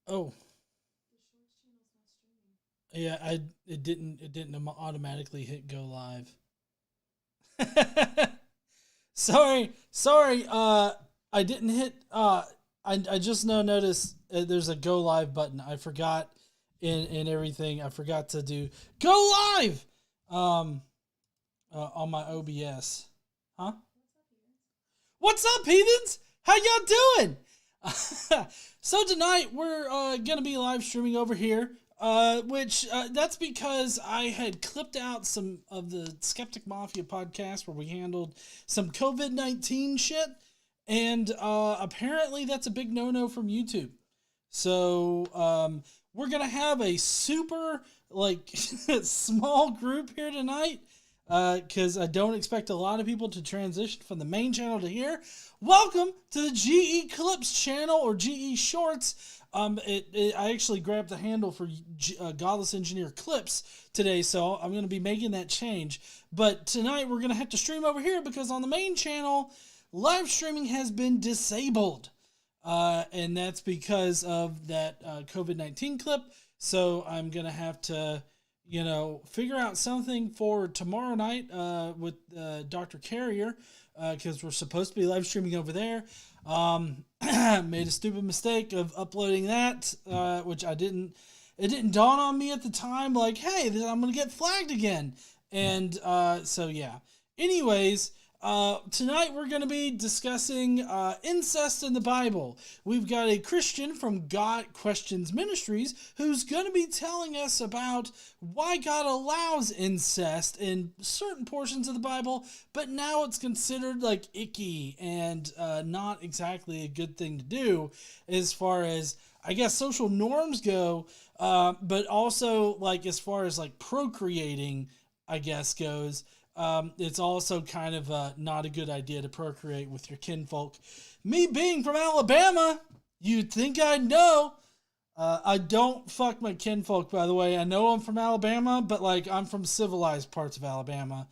Oh, yeah, it didn't automatically hit go live. Sorry. I didn't hit. I just now noticed there's a go live button. I forgot in everything. I forgot to do go live. Um, on my OBS. Huh? What's up, heathens? How y'all doing? So tonight we're gonna be live streaming over here, which that's because I had clipped out some of the Skeptic Mafia podcast where we handled some COVID-19 shit, and apparently that's a big no-no from YouTube. So we're gonna have a super like small group here tonight because I don't expect a lot of people to transition from the main channel to here. Welcome to the GE Clips channel or GE Shorts. I actually grabbed the handle for Godless Engineer Clips today, so I'm going to be making that change. But tonight we're going to have to stream over here because on the main channel, live streaming has been disabled. And that's because of that COVID-19 clip. So I'm going to have to, figure out something for tomorrow night with Dr. Carrier because we're supposed to be live streaming over there. Made a stupid mistake of uploading that, which it didn't dawn on me at the time, like, hey, I'm going to get flagged again. And so, yeah. Anyways, tonight we're going to be discussing incest in the Bible. We've got a Christian from Got Questions Ministries who's going to be telling us about why God allows incest in certain portions of the Bible, but now it's considered like icky and not exactly a good thing to do as far as, I guess, social norms go, but also like as far as like procreating, I guess, goes. It's also kind of not a good idea to procreate with your kinfolk. Me being from Alabama, you'd think I'd know. I don't fuck my kinfolk, by the way. I know I'm from Alabama, but like I'm from civilized parts of Alabama.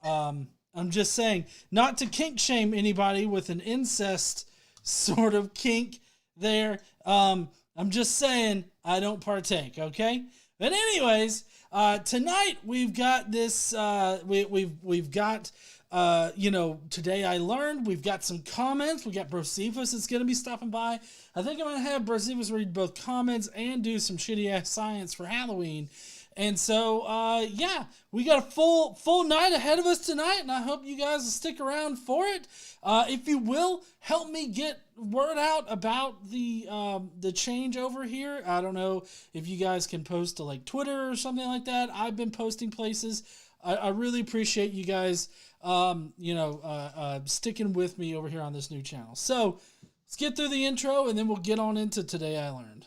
I'm just saying, not to kink shame anybody with an incest sort of kink there. I'm just saying I don't partake, okay? But anyways, tonight we've got this. We've got today I learned. We've got some comments. We got Brocephus that's gonna be stopping by. I think I'm gonna have Brocephus read both comments and do some shitty ass science for Halloween. And so, yeah, we got a full night ahead of us tonight, and I hope you guys will stick around for it. If you will, help me get word out about the change over here. I don't know if you guys can post to like Twitter or something like that. I've been posting places. I really appreciate you guys, sticking with me over here on this new channel. So let's get through the intro, and then we'll get on into Today I Learned.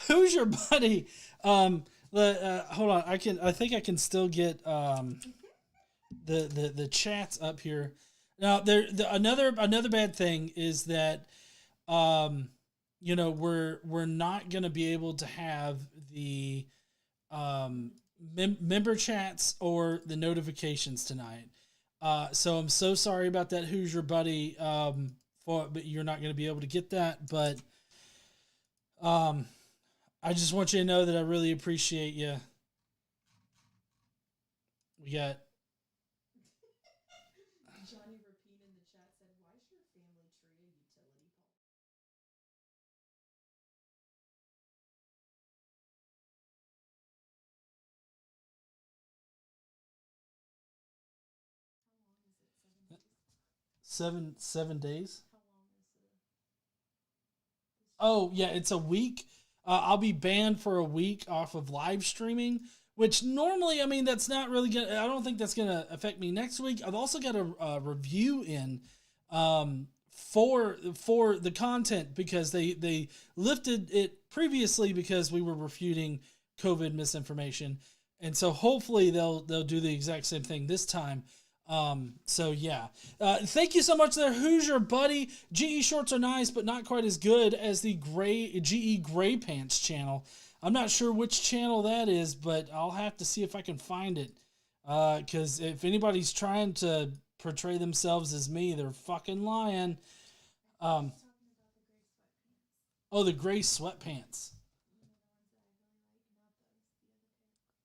Who's your buddy? Hold on, I think I can still get the chats up here. Now, another bad thing is that we're not gonna be able to have the member chats or the notifications tonight. So I'm so sorry about that. Who's your buddy? But you're not gonna be able to get that, but. I just want you to know that I really appreciate you. We got Johnny Rapine in the chat said, "Why is your family tree a utility pole?" How long is it? 7 days. How long is it? Oh yeah, it's a week. I'll be banned for a week off of live streaming, which normally, I mean, that's not really gonna. I don't think that's gonna affect me next week. I've also got a review in for the content because they lifted it previously because we were refuting COVID misinformation, and so hopefully they'll do the exact same thing this time. So yeah, thank you so much there. Who's your buddy? GE shorts are nice, but not quite as good as the GE Gray Pants channel. I'm not sure which channel that is, but I'll have to see if I can find it. Cause if anybody's trying to portray themselves as me, they're fucking lying. Um, oh, the gray sweatpants.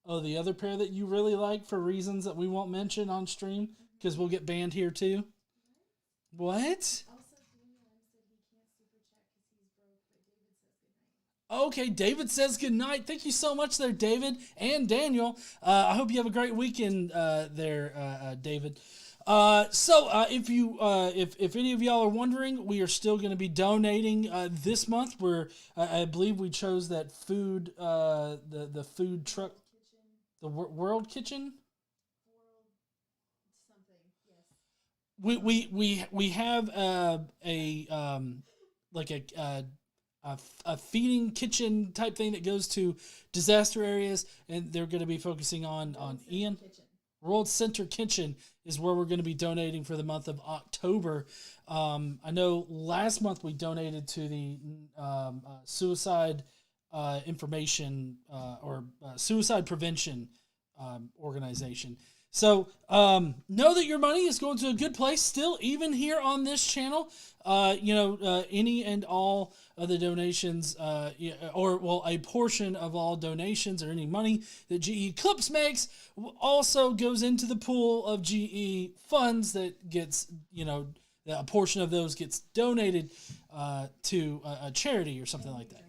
Oh, the other pair that you really like for reasons that we won't mention on stream because we'll get banned here too. What? Okay, David says goodnight. Thank you so much there, David and Daniel. I hope you have a great weekend there, David. If any of y'all are wondering, we are still going to be donating this month. I believe we chose that food, the food truck. The World Kitchen. We have a feeding kitchen type thing that goes to disaster areas, and they're going to be focusing on Ian. World Center Kitchen is where we're going to be donating for the month of October. I know last month we donated to the suicide information or suicide prevention organization. So know that your money is going to a good place still, even here on this channel. Any and all of the donations, a portion of all donations or any money that GE Clips makes also goes into the pool of GE funds that gets, a portion of those gets donated to a charity or something like that.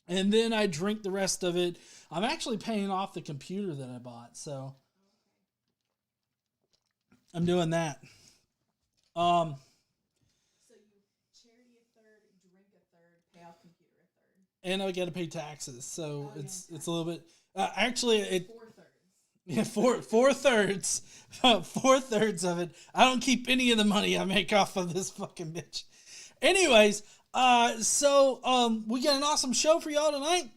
And then I drink the rest of it. I'm actually paying off the computer that I bought, so I'm doing that. So you charity a third, drink a third, pay off computer a third, and I got to pay taxes. So it's a little bit. Actually, 4/3. Yeah, four thirds, 4/3 of it. I don't keep any of the money I make off of this fucking bitch. Anyways, we got an awesome show for y'all tonight.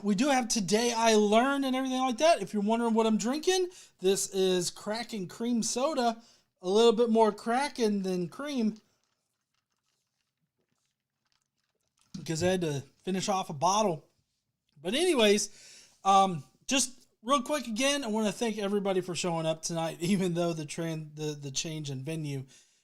We do have Today I Learned and everything like that. If you're wondering what I'm drinking, this is crack and cream soda. A little bit more cracking than cream. Because I had to finish off a bottle. But anyways, just real quick again, I want to thank everybody for showing up tonight, even though the change in venue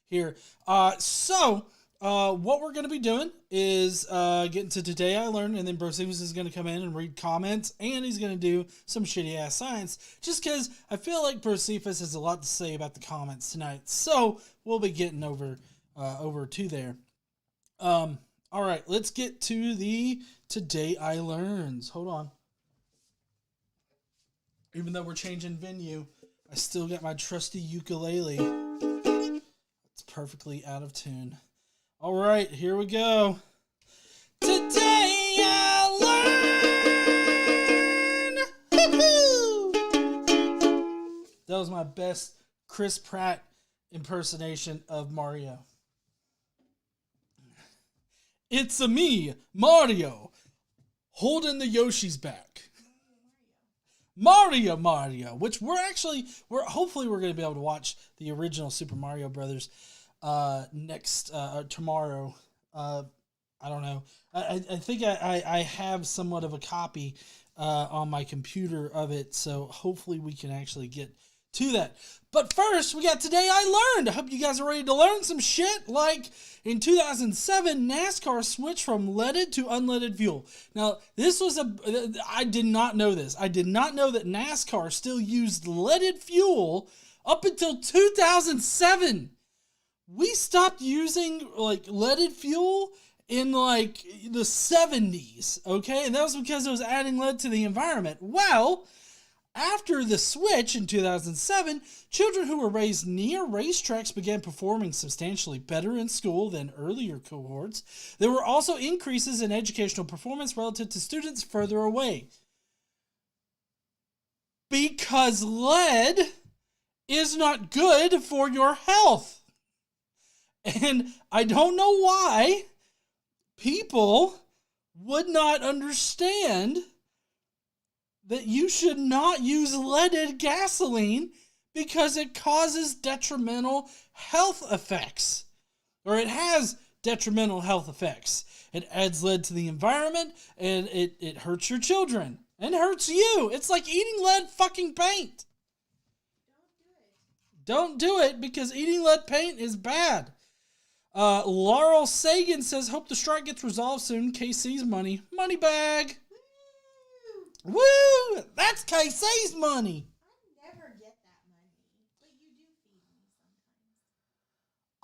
here. What we're going to be doing is getting to Today I Learned, and then Brocephus is going to come in and read comments, and he's going to do some shitty-ass science, just because I feel like Brocephus has a lot to say about the comments tonight. So we'll be getting over to there. All right, let's get to the Today I Learns. Hold on. Even though we're changing venue, I still got my trusty ukulele. It's perfectly out of tune. All right, here we go. Today I learned. Woo-hoo! That was my best Chris Pratt impersonation of Mario. It's a me, Mario, holding the Yoshi's back. Mario, which hopefully we're going to be able to watch the original Super Mario Brothers tomorrow. I don't know. I think I have somewhat of a copy on my computer of it, so hopefully we can actually get to that. But first, we got Today I Learned. I hope you guys are ready to learn some shit. Like in 2007, NASCAR switched from leaded to unleaded fuel. Now, I did not know this. I did not know that NASCAR still used leaded fuel up until 2007. We stopped using leaded fuel in the 70s, okay? And that was because it was adding lead to the environment. Well, after the switch in 2007, children who were raised near racetracks began performing substantially better in school than earlier cohorts. There were also increases in educational performance relative to students further away. Because lead is not good for your health. And I don't know why people would not understand that you should not use leaded gasoline because it causes detrimental health effects, or it has detrimental health effects. It adds lead to the environment, and it hurts your children, and hurts you. It's like eating lead fucking paint. Don't do it, because eating lead paint is bad. Laurel Sagan says, hope the strike gets resolved soon. KC's money. Money bag. Woo! Woo! That's KC's money. I never get that money, but you do feed me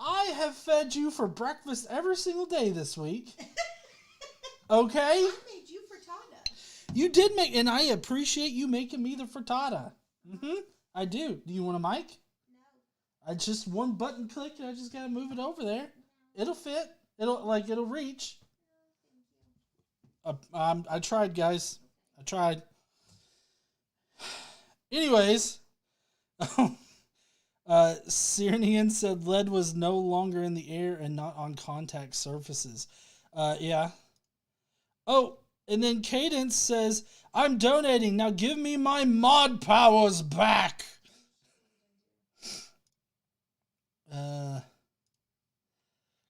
sometimes. I have fed you for breakfast every single day this week. Okay? I made you frittata. You did make, and I appreciate you making me the frittata. I do. Do you want a mic? No. I just one button click, and I just gotta move it over there. It'll fit. It'll reach. I tried, guys. I tried. Anyways, Sirnian said lead was no longer in the air and not on contact surfaces. Yeah. Oh, and then Cadence says, I'm donating. Now give me my mod powers back.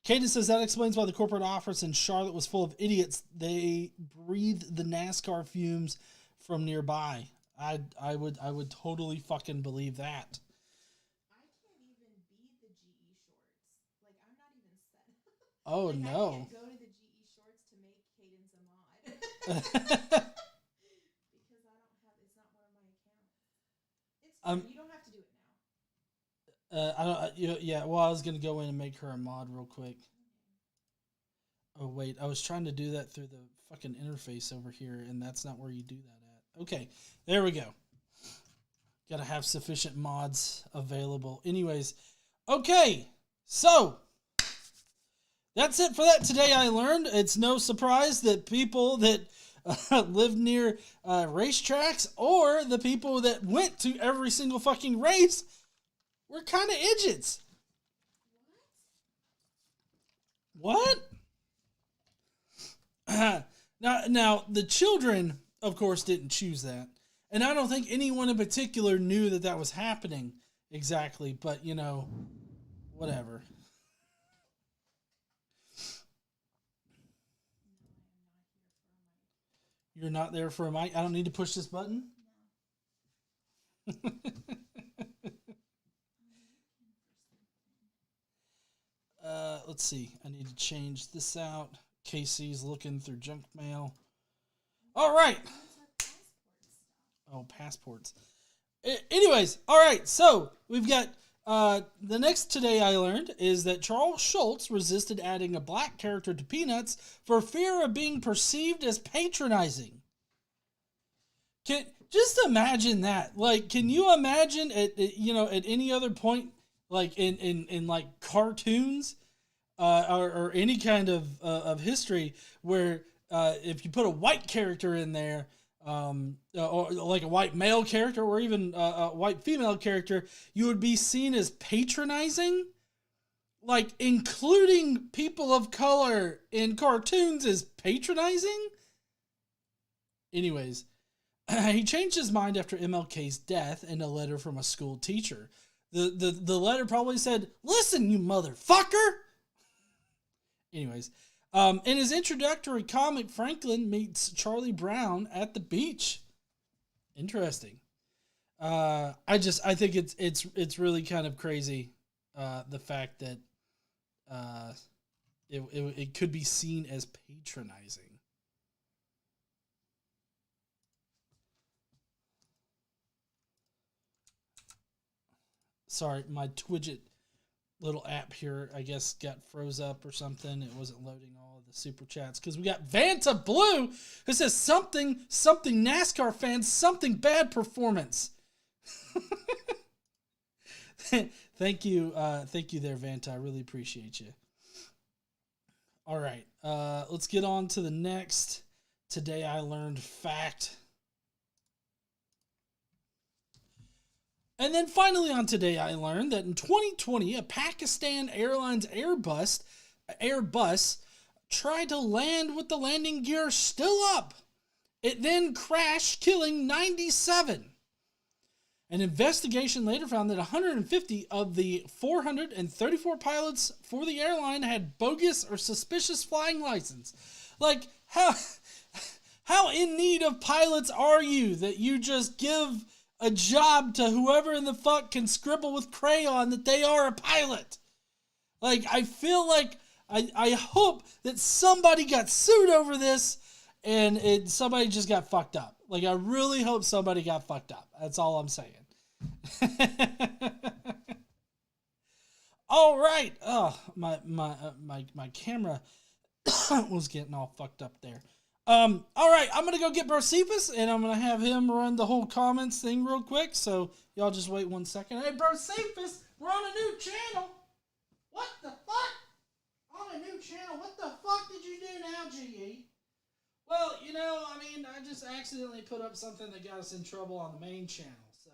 Cadence says that explains why the corporate office in Charlotte was full of idiots. They breathed the NASCAR fumes from nearby. I would totally fucking believe that. I can't even be the GE shorts. Like, I'm not even set. Oh, like, no. I can't go to the GE shorts to make Cadence a mod. Because it's not one of my accounts. It's fine. You don't have to do it now. Yeah, well, I was going to go in and make her a mod real quick. Oh, wait, I was trying to do that through the fucking interface over here, and that's not where you do that at. Okay, there we go. Got to have sufficient mods available. Anyways, okay, so that's it for that Today I Learned. It's no surprise that people that live near racetracks, or the people that went to every single fucking race, we're kind of idiots. What? Now, the children, of course, didn't choose that. And I don't think anyone in particular knew that that was happening exactly. But, you know, whatever. You're not there for a mic? I don't need to push this button? No. Let's see. I need to change this out. Casey's looking through junk mail. All right. Oh, passports. Anyways, all right. So we've got the next Today I Learned is that Charles Schultz resisted adding a black character to Peanuts for fear of being perceived as patronizing. Just imagine that. Like, can you imagine at any other point, like in like cartoons, or any kind of history where if you put a white character in there, or like a white male character, or even a white female character, you would be seen as patronizing? Like, including people of color in cartoons is patronizing? Anyways, he changed his mind after MLK's death in a letter from a school teacher. The letter probably said, "Listen, you motherfucker!" Anyways, in his introductory comic, Franklin meets Charlie Brown at the beach. Interesting. I think it's really kind of crazy, the fact that it could be seen as patronizing. Sorry, my Twidget little app here, I guess, got froze up or something. It wasn't loading all of the super chats because we got Vanta Blue who says something NASCAR fans, something bad performance. Thank you there, Vanta. I really appreciate you. All right, let's get on to the next Today I Learned fact. And then finally on Today I Learned that in 2020, a Pakistan Airlines Airbus tried to land with the landing gear still up. It then crashed, killing 97. An investigation later found that 150 of the 434 pilots for the airline had bogus or suspicious flying license. Like, how in need of pilots are you that you just give a job to whoever in the fuck can scribble with crayon that they are a pilot? Like, I feel like I hope that somebody got sued over this and somebody just got fucked up. Like, I really hope somebody got fucked up. That's all I'm saying. All right. Oh, my camera was getting all fucked up there. All right. I'm gonna go get Brocephus, and I'm gonna have him run the whole comments thing real quick. So y'all just wait 1 second. Hey, Brocephus, we're on a new channel. What the fuck? On a new channel? What the fuck did you do now, GE? Well, I just accidentally put up something that got us in trouble on the main channel. So,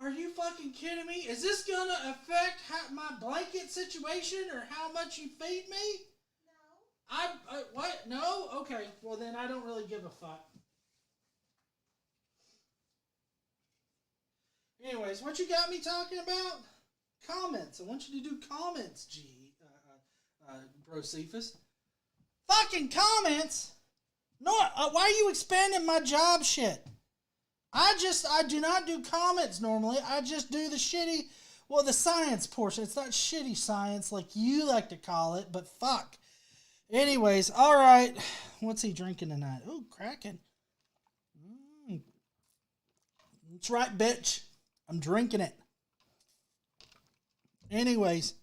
are you fucking kidding me? Is this gonna affect my blanket situation or how much you feed me? No. What? No? Okay. Well, then I don't really give a fuck. Anyways, what you got me talking about? Comments. I want you to do comments, Brocephus. Fucking comments? No, why are you expanding my job shit? I do not do comments normally. I just do the the science portion. It's not shitty science like you like to call it, but fuck. Anyways, all right. What's he drinking tonight? Ooh, Kraken. That's right, bitch. I'm drinking it. Anyways.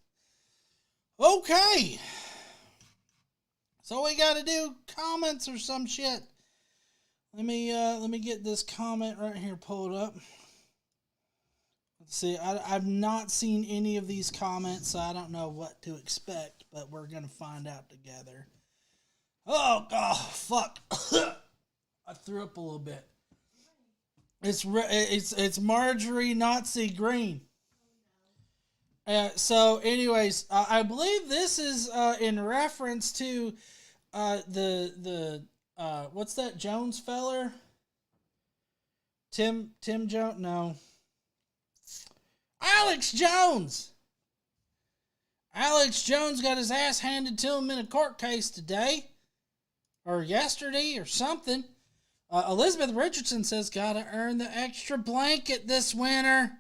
Okay. So we got to do comments or some shit. Let me get this comment right here pulled up. Let's see. I've not seen any of these comments, so I don't know what to expect, but we're gonna find out together. Oh God, fuck! I threw up a little bit. It's Marjorie Nazi Green. So, anyways, I believe this is in reference to the what's that Jones feller? Tim Jones? No. Alex Jones! Alex Jones got his ass handed to him in a court case today. Or yesterday or something. Elizabeth Richardson says, gotta earn the extra blanket this winter.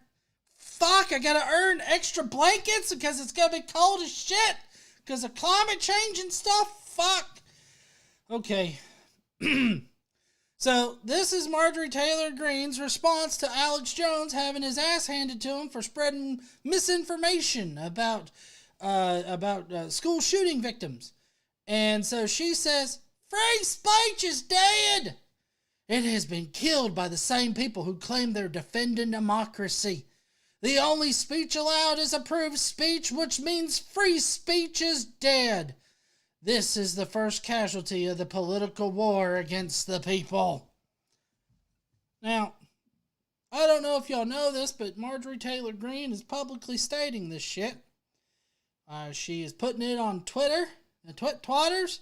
Fuck, I gotta earn extra blankets because it's gonna be cold as shit because of climate change and stuff. Fuck. Okay. So, this is Marjorie Taylor Greene's response to Alex Jones having his ass handed to him for spreading misinformation about school shooting victims. And so she says, free speech is dead. It has been killed by the same people who claim they're defending democracy. The only speech allowed is approved speech, which means free speech is dead. This is the first casualty of the political war against the people. Now, I don't know if y'all know this, but Marjorie Taylor Greene is publicly stating this shit. She is putting it on Twitter, twatters,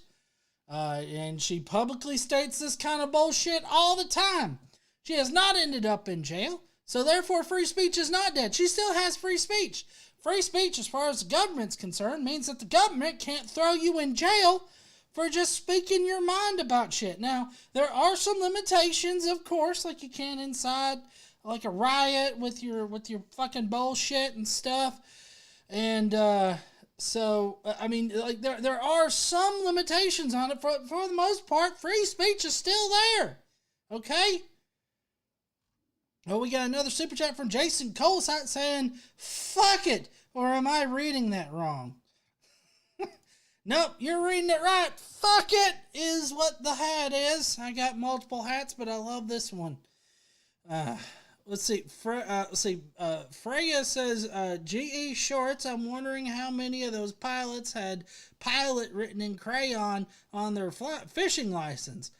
and she publicly states this kind of bullshit all the time. She has not ended up in jail, so therefore free speech is not dead. She still has free speech. Free speech, as far as the government's concerned, means that the government can't throw you in jail for just speaking your mind about shit. Now, there are some limitations, of course, like you can't inside like a riot with your fucking bullshit and stuff. And so, I mean, like there are some limitations on it. For the most part, free speech is still there. Okay? Oh, we got another super chat from Jason Cole saying, fuck it. Or am I reading that wrong? Nope, you're reading it right. Fuck it is what the hat is. I got multiple hats, but I love this one. Let's see. Freya says, GE Shorts, I'm wondering how many of those pilots had pilot written in crayon on their fishing license.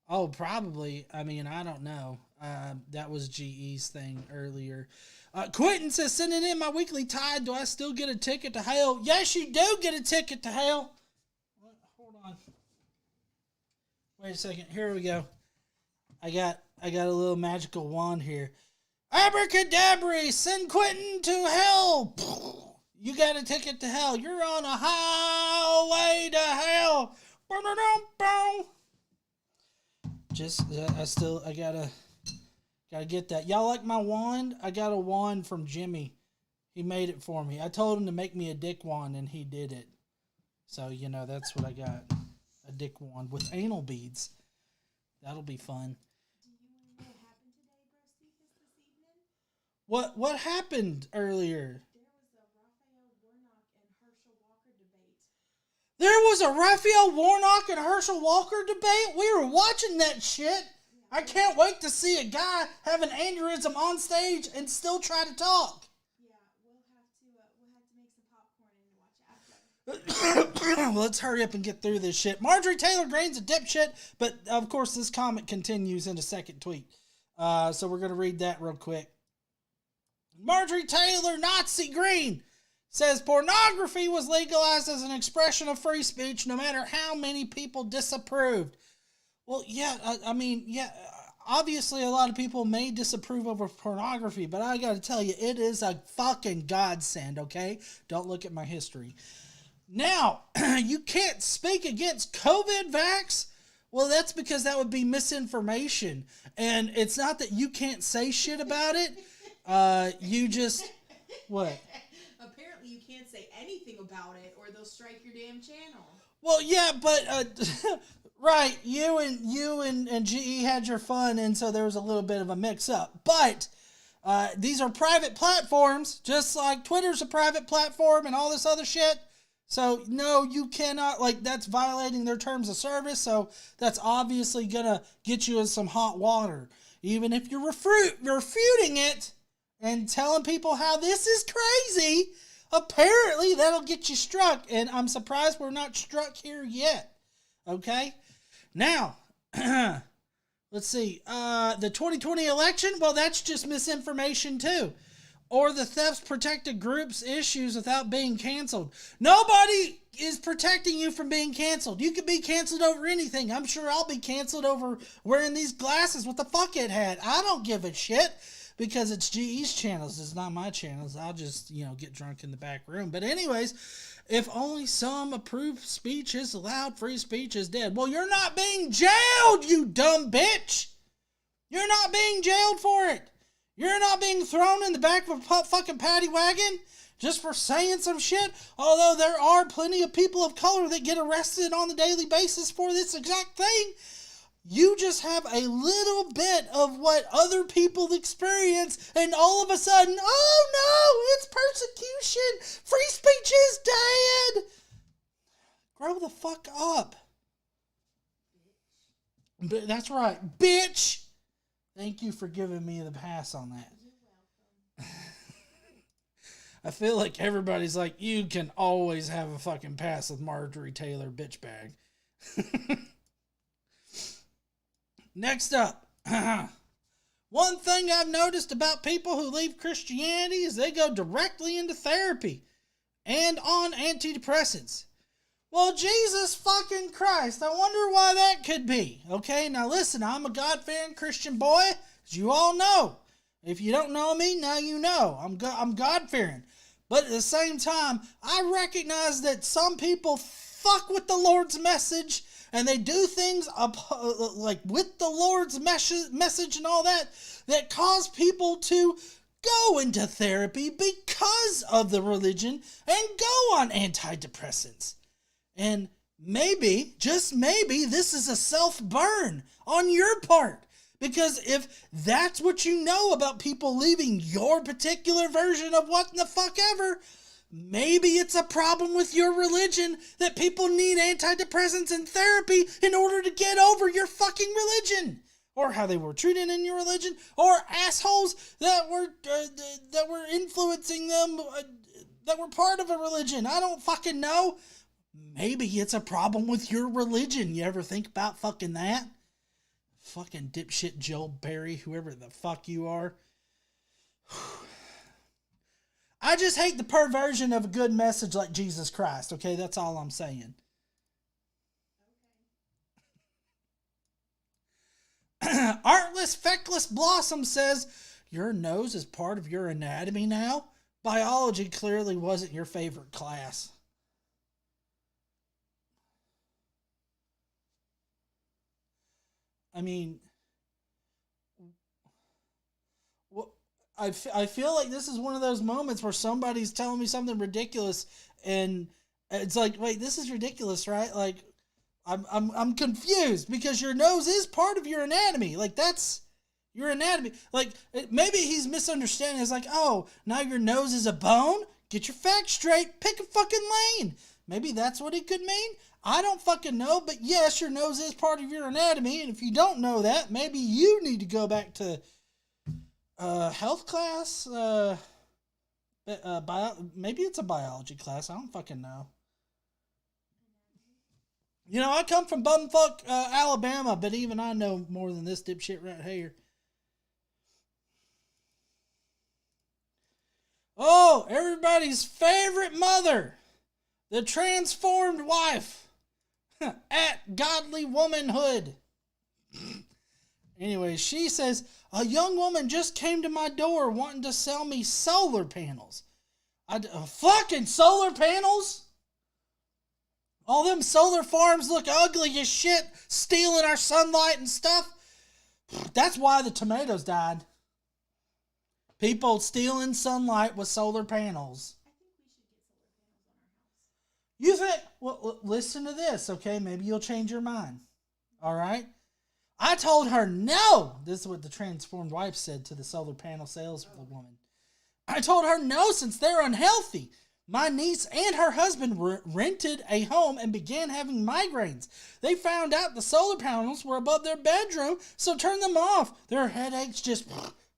Oh, probably. I mean, I don't know. That was GE's thing earlier. Quentin says, sending in my weekly tide. Do I still get a ticket to hell? Yes, you do get a ticket to hell. Hold on. Wait a second. Here we go. I got a little magical wand here. Abracadabra, send Quentin to hell. You got a ticket to hell. You're on a highway to hell. I gotta get that. Y'all like my wand? I got a wand from Jimmy. He made it for me. I told him to make me a dick wand, and he did it. So, that's what I got. A dick wand with anal beads. That'll be fun. Do you know what happened today, Brocephus, this evening? What happened earlier? There was a Raphael Warnock and Herschel Walker debate. There was a Raphael Warnock and Herschel Walker debate? We were watching that shit. Yeah. I can't wait to see a guy have an aneurysm on stage and still try to talk. Yeah, we'll have to make some popcorn and watch after. Let's hurry up and get through this shit. Marjorie Taylor Greene's a dipshit, but of course this comment continues in a second tweet. So we're going to read that real quick. Marjorie Taylor Nazi Greene says pornography was legalized as an expression of free speech no matter how many people disapproved. Well, yeah, obviously a lot of people may disapprove over pornography, but I gotta tell you, it is a fucking godsend, okay? Don't look at my history. Now, you can't speak against COVID vax? Well, that's because that would be misinformation. And it's not that you can't say shit about it. You just... What? Apparently you can't say anything about it or they'll strike your damn channel. Well, yeah, but... right, you and GE had your fun, and so there was a little bit of a mix-up. But these are private platforms, just like Twitter's a private platform and all this other shit. So, no, you cannot, that's violating their terms of service, so that's obviously going to get you in some hot water. Even if you're refuting it and telling people how this is crazy, apparently that'll get you struck, and I'm surprised we're not struck here yet. Okay? Now, let's see. The 2020 election, well, that's just misinformation, too. Or the thefts protected groups issues without being canceled. Nobody is protecting you from being canceled. You could be canceled over anything. I'm sure I'll be canceled over wearing these glasses with the fuckhead hat. I don't give a shit because it's GE's channels. It's not my channels. I'll just, get drunk in the back room. But anyways, if only some approved speech is allowed, free speech is dead. Well, you're not being jailed, you dumb bitch. You're not being jailed for it. You're not being thrown in the back of a fucking paddy wagon just for saying some shit. Although there are plenty of people of color that get arrested on a daily basis for this exact thing. You just have a little bit of what other people experience, and all of a sudden, oh no, it's persecution. Free speech is dead. Grow the fuck up. But that's right, bitch. Thank you for giving me the pass on that. You're welcome. I feel like everybody's like, you can always have a fucking pass with Marjorie Taylor bitch bag. Next up. One thing I've noticed about people who leave Christianity is they go directly into therapy and on antidepressants. Well, Jesus fucking Christ, I wonder why that could be. Okay, now listen, I'm a God-fearing Christian boy, as you all know. If you don't know me, now you know. I'm God-fearing. But at the same time, I recognize that some people fuck with the Lord's message, and they do things with the Lord's message and all that cause people to go into therapy because of the religion and go on antidepressants. And maybe, just maybe, this is a self-burn on your part. Because if that's what you know about people leaving your particular version of what the fuck ever, maybe it's a problem with your religion that people need antidepressants and therapy in order to get over your fucking religion. Or how they were treated in your religion. Or assholes that were influencing them, that were part of a religion. I don't fucking know. Maybe it's a problem with your religion. You ever think about fucking that? Fucking dipshit Joel Berry, whoever the fuck you are. I just hate the perversion of a good message like Jesus Christ, okay? That's all I'm saying. Artless Feckless Blossom says, your nose is part of your anatomy now? Biology clearly wasn't your favorite class. I mean, I feel like this is one of those moments where somebody's telling me something ridiculous, and it's like, wait, this is ridiculous, right? Like, I'm confused because your nose is part of your anatomy. Like, that's your anatomy. Like, maybe he's misunderstanding. It's like, oh, now your nose is a bone? Get your facts straight. Pick a fucking lane. Maybe that's what it could mean. I don't fucking know, but yes, your nose is part of your anatomy, and if you don't know that, maybe you need to go back to health class. Maybe it's a biology class. I don't fucking know. You know, I come from bumfuck Alabama, but even I know more than this dipshit right here. Oh, everybody's favorite mother, the transformed wife. At Godly Womanhood. Anyway, she says, a young woman just came to my door wanting to sell me solar panels. Fucking solar panels? All them solar farms look ugly as shit, stealing our sunlight and stuff. That's why the tomatoes died. People stealing sunlight with solar panels. You think, well, listen to this, okay? Maybe you'll change your mind. All right? I told her no. This is what the transformed wife said to the solar panel saleswoman. I told her no since they're unhealthy. My niece and her husband rented a home and began having migraines. They found out the solar panels were above their bedroom, so turned them off. Their headaches just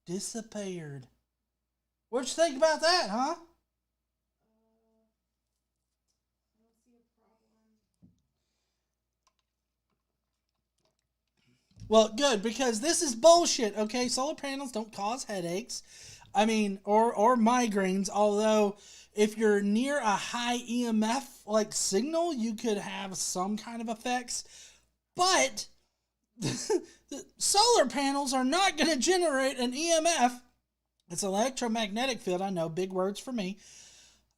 disappeared. What you think about that, huh? Well, good, because this is bullshit, okay? Solar panels don't cause headaches. I mean, or migraines, although if you're near a high EMF like signal, you could have some kind of effects. But the solar panels are not going to generate an EMF. It's an electromagnetic field. I know, big words for me.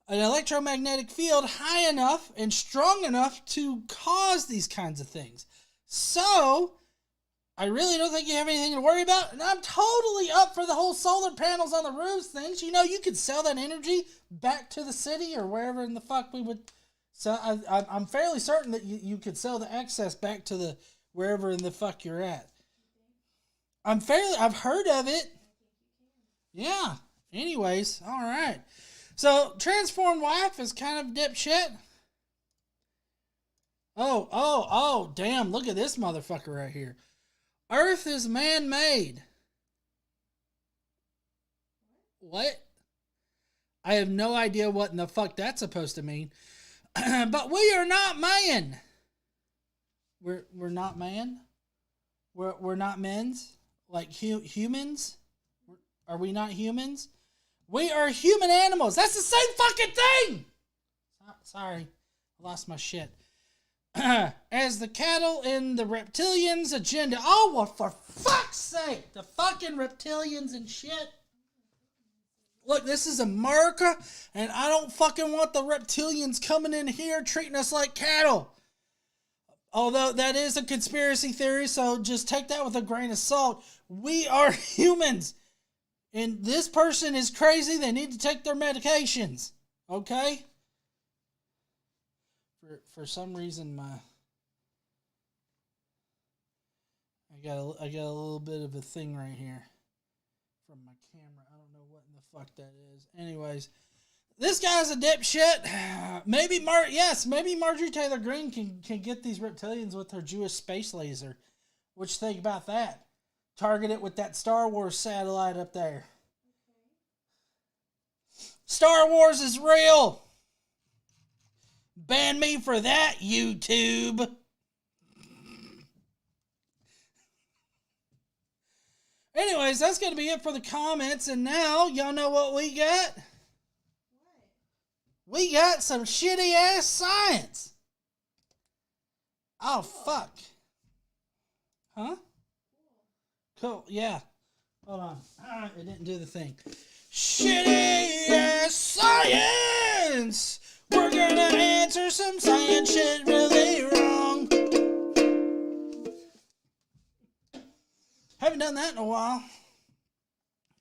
An electromagnetic field high enough and strong enough to cause these kinds of things. So I really don't think you have anything to worry about, and I'm totally up for the whole solar panels on the roofs things. You know, you could sell that energy back to the city or wherever in the fuck we would. So I'm fairly certain that you could sell the excess back to the wherever in the fuck you're at. I've heard of it. Yeah. Anyways, all right. So transformed wife is kind of dipshit. Oh, damn! Look at this motherfucker right here. Earth is man-made. What? I have no idea what in the fuck that's supposed to mean. But we are not man. We're not man? We're not men's? Like humans? Are we not humans? We are human animals. That's the same fucking thing! Sorry. I lost my shit. As the cattle in the reptilians' agenda. Oh, well, for fuck's sake! The fucking reptilians and shit. Look, this is America, and I don't fucking want the reptilians coming in here treating us like cattle. Although that is a conspiracy theory, so just take that with a grain of salt. We are humans. And this person is crazy. They need to take their medications. Okay? For some reason, I got a little bit of a thing right here from my camera. I don't know what in the fuck that is. Anyways, this guy's a dipshit. Maybe Marjorie Taylor Greene can get these reptilians with her Jewish space laser. What you think about that? Target it with that Star Wars satellite up there. Star Wars is real. Ban me for that, YouTube. Anyways, that's going to be it for the comments. And now, y'all know what we got? What? We got some shitty ass science. Oh, fuck. Huh? Cool, yeah. Hold on. It didn't do the thing. Shitty ass science! We're gonna answer some science shit really wrong. Haven't done that in a while.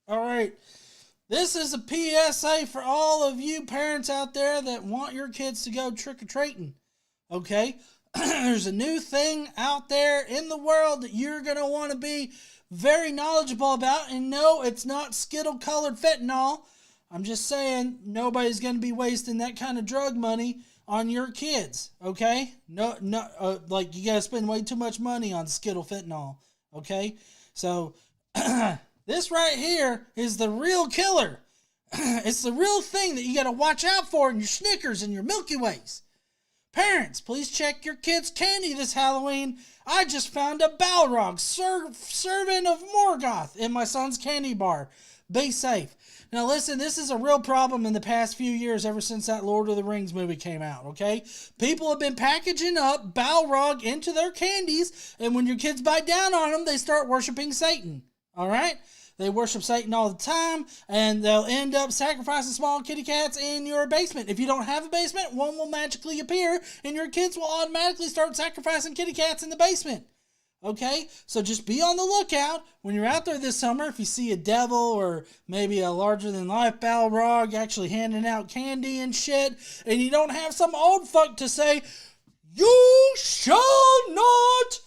Alright. This is a PSA for all of you parents out there that want your kids to go trick-or-treating. Okay? There's a new thing out there in the world that you're going to want to be very knowledgeable about. And no, it's not Skittle-colored fentanyl. I'm just saying nobody's going to be wasting that kind of drug money on your kids. Okay? No, like you got to spend way too much money on Skittle fentanyl. Okay? So, this right here is the real killer. It's the real thing that you got to watch out for in your Snickers and your Milky Ways. Parents, please check your kids' candy this Halloween. I just found a Balrog servant of Morgoth in my son's candy bar. Be safe. Now listen, this is a real problem in the past few years ever since that Lord of the Rings movie came out, okay? People have been packaging up Balrog into their candies, and when your kids bite down on them, they start worshiping Satan, all right? They worship Satan all the time, and they'll end up sacrificing small kitty cats in your basement. If you don't have a basement, one will magically appear, and your kids will automatically start sacrificing kitty cats in the basement. Okay? So just be on the lookout when you're out there this summer. If you see a devil or maybe a larger-than-life Balrog actually handing out candy and shit, and you don't have some old fuck to say, "You shall not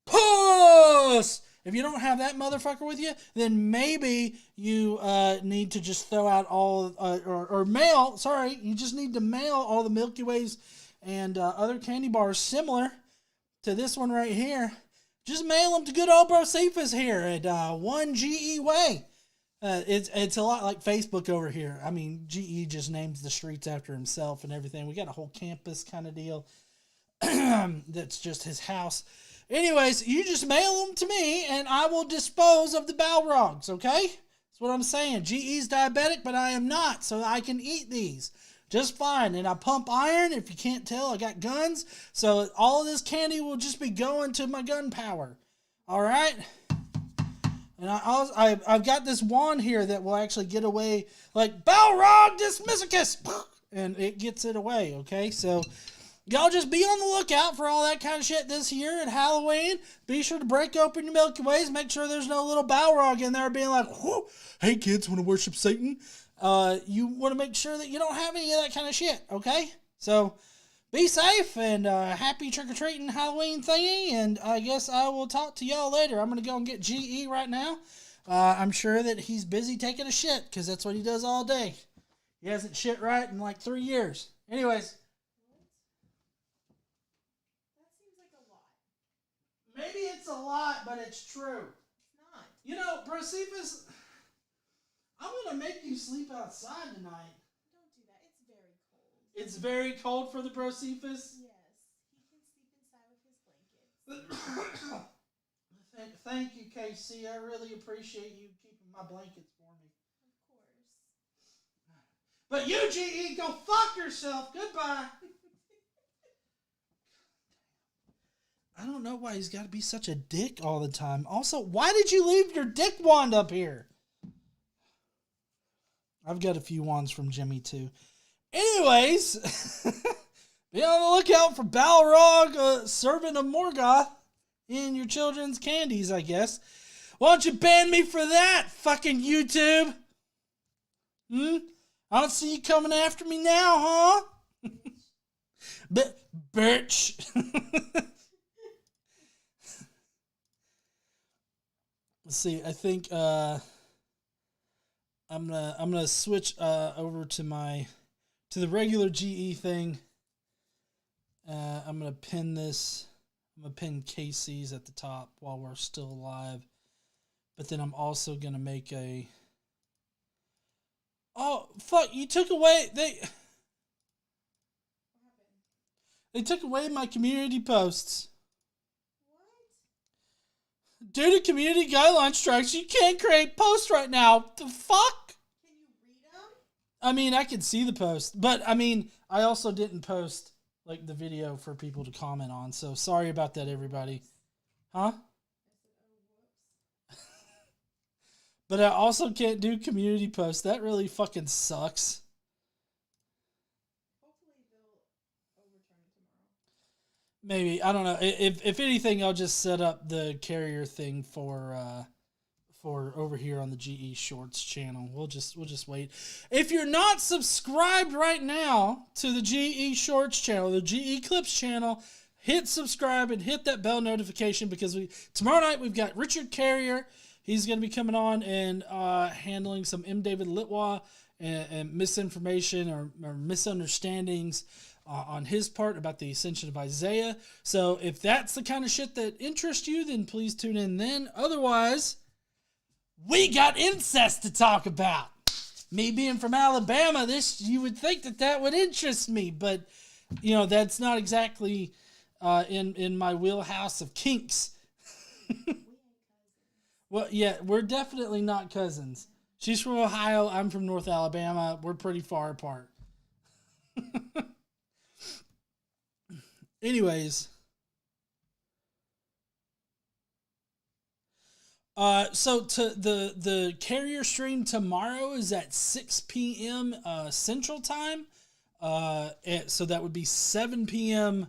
pass!" If you don't have that motherfucker with you, then maybe you need to just throw out all, or mail, sorry, you just need to mail all the Milky Ways and other candy bars similar to this one right here. Just mail them to good old Brocephus here at 1 GE Way. It's a lot like Facebook over here. I mean, GE just names the streets after himself and everything. We got a whole campus kind of deal that's just his house. Anyways, you just mail them to me, and I will dispose of the Balrogs, okay? That's what I'm saying. GE's diabetic, but I am not, so I can eat these just fine. And I pump iron. If you can't tell, I got guns. So all of this candy will just be going to my gun power. All right? And I've got this wand here that will actually get away, like, Balrog Dismissicus! And it gets it away, okay? So y'all just be on the lookout for all that kind of shit this year at Halloween. Be sure to break open your Milky Ways. Make sure there's no little Balrog in there being like, "Whoa, hey kids, want to worship Satan?" You want to make sure that you don't have any of that kind of shit, okay? So be safe and happy trick-or-treating Halloween thingy. And I guess I will talk to y'all later. I'm going to go and get GE right now. I'm sure that he's busy taking a shit because that's what he does all day. He hasn't shit right in like 3 years. Anyways. Maybe it's a lot, but it's true. It's not. You know, Brocephus, I'm going to make you sleep outside tonight. Don't do that. It's very cold. It's very cold for the Brocephus? Yes. He can sleep inside with his blankets. Thank you, KC. I really appreciate you keeping my blankets for me. Of course. But you, GE, go fuck yourself. Goodbye. I don't know why he's got to be such a dick all the time. Also, why did you leave your dick wand up here? I've got a few wands from Jimmy, too. Anyways, be on the lookout for Balrog, servant of Morgoth, in your children's candies, I guess. Why don't you ban me for that, fucking YouTube? I don't see you coming after me now, huh? Bitch. Let's see. I think I'm gonna switch over to the regular GE thing. I'm gonna pin this. I'm gonna pin KC's at the top while we're still alive. But then I'm also gonna make a. Oh fuck! You took away They took away my community posts. Due to community guideline strikes, you can't create posts right now. The fuck? Can you read them? I mean, I can see the post, but I mean, I also didn't post like the video for people to comment on. So sorry about that, everybody. Huh? But I also can't do community posts. That really fucking sucks. Hopefully they'll overturn it tomorrow. Maybe, I don't know. If anything, I'll just set up the carrier thing for over here on the GE Shorts channel. We'll just wait. If you're not subscribed right now to the GE Shorts channel, the GE Clips channel, hit subscribe and hit that bell notification, because tomorrow night we've got Richard Carrier. He's going to be coming on and handling some M. David Litwa and misinformation or misunderstandings on his part about the ascension of Isaiah. So if that's the kind of shit that interests you, then please tune in then. Otherwise, we got incest to talk about. Me being from Alabama, you would think that would interest me, but that's not exactly in my wheelhouse of kinks. Well, yeah, we're definitely not cousins. She's from Ohio. I'm from North Alabama. We're pretty far apart. Anyways. So to the carrier stream tomorrow is at 6 p.m. Central Time. So that would be 7 p.m.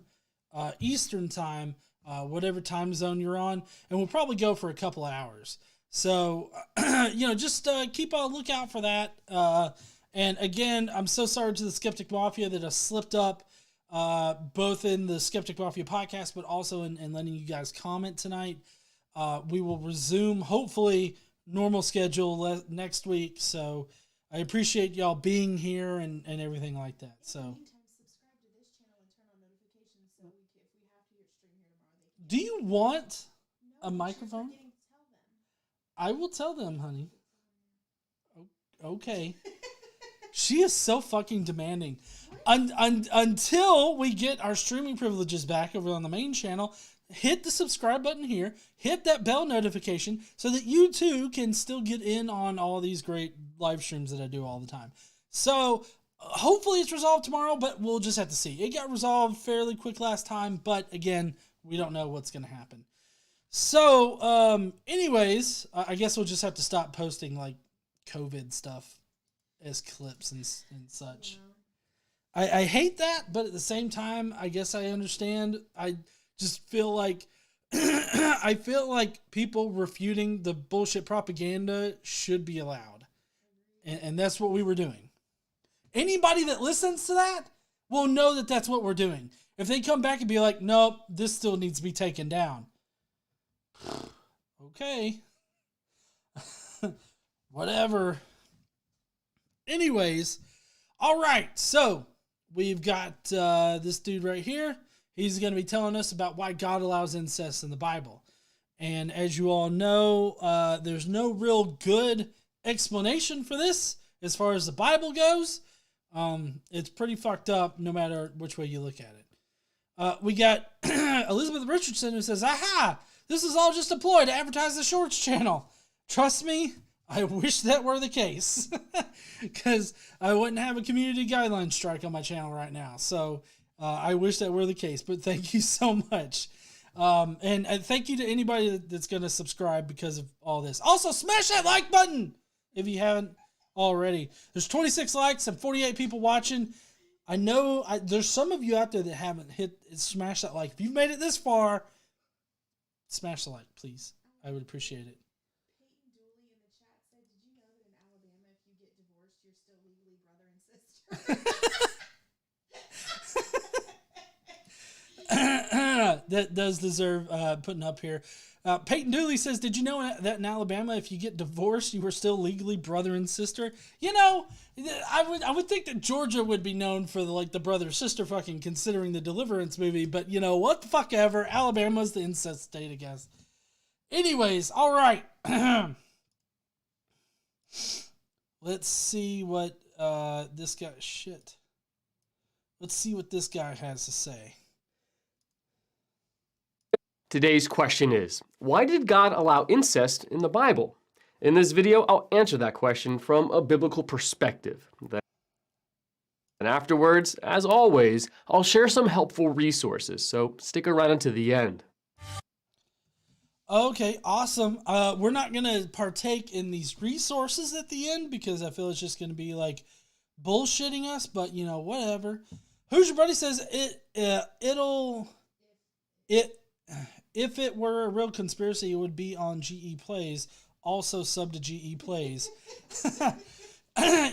Eastern Time, whatever time zone you're on. And we'll probably go for a couple of hours. So, just keep a lookout for that. And again, I'm so sorry to the Skeptic Mafia that I slipped up both in the Skeptic Mafia podcast, but also in letting you guys comment tonight. We will resume, hopefully, normal schedule next week. So I appreciate y'all being here and everything like that. So, in the meantime, subscribe to this channel and turn on notifications so if we have to stream here tomorrow, they can. Do you want a No, microphone? tell them. I will tell them, honey. Okay. She is so fucking demanding. Until we get our streaming privileges back over on the main channel, hit the subscribe button here, hit that bell notification so that you too can still get in on all these great live streams that I do all the time. So hopefully it's resolved tomorrow, but we'll just have to see. It got resolved fairly quick last time, but again, we don't know what's going to happen. So, anyways, I guess we'll just have to stop posting like COVID stuff as clips and such. I hate that, but at the same time, I guess I understand. I just feel like I feel like people refuting the bullshit propaganda should be allowed. And that's what we were doing. Anybody that listens to that will know that that's what we're doing. If they come back and be like, nope, this still needs to be taken down. Okay. Whatever. Anyways, all right. So we've got this dude right here. He's going to be telling us about why God allows incest in the Bible. And as you all know, there's no real good explanation for this as far as the Bible goes. It's pretty fucked up no matter which way you look at it. We got Elizabeth Richardson who says, aha, this is all just a ploy to advertise the Shorts channel. Trust me, I wish that were the case. Because I wouldn't have a community guideline strike on my channel right now. So I wish that were the case. But thank you so much. And thank you to anybody that's going to subscribe because of all this. Also, smash that like button if you haven't already. There's 26 likes and 48 people watching. I know there's some of you out there that haven't smash that like. If you've made it this far, smash the like, please. I would appreciate it. Peyton Dooley in the chat said, did you know that in Alabama, if you get divorced, you're still legally brother and sister? That does deserve putting up here. Peyton Dooley says, did you know that in Alabama, if you get divorced, you were still legally brother and sister? You know, I would think that Georgia would be known for the brother-sister fucking considering the Deliverance movie, but you know, what the fuck ever. Alabama's the incest state, I guess. Anyways, all right. Let's see what this guy... Shit. Let's see what this guy has to say. Today's question is, why did God allow incest in the Bible? In this video, I'll answer that question from a biblical perspective. And afterwards, as always, I'll share some helpful resources, so stick around until the end. Okay, awesome. We're not gonna partake in these resources at the end because I feel it's just gonna be like bullshitting us. But you know, whatever. Who's your buddy says it if it were a real conspiracy, it would be on GE Plays. Also sub to GE Plays.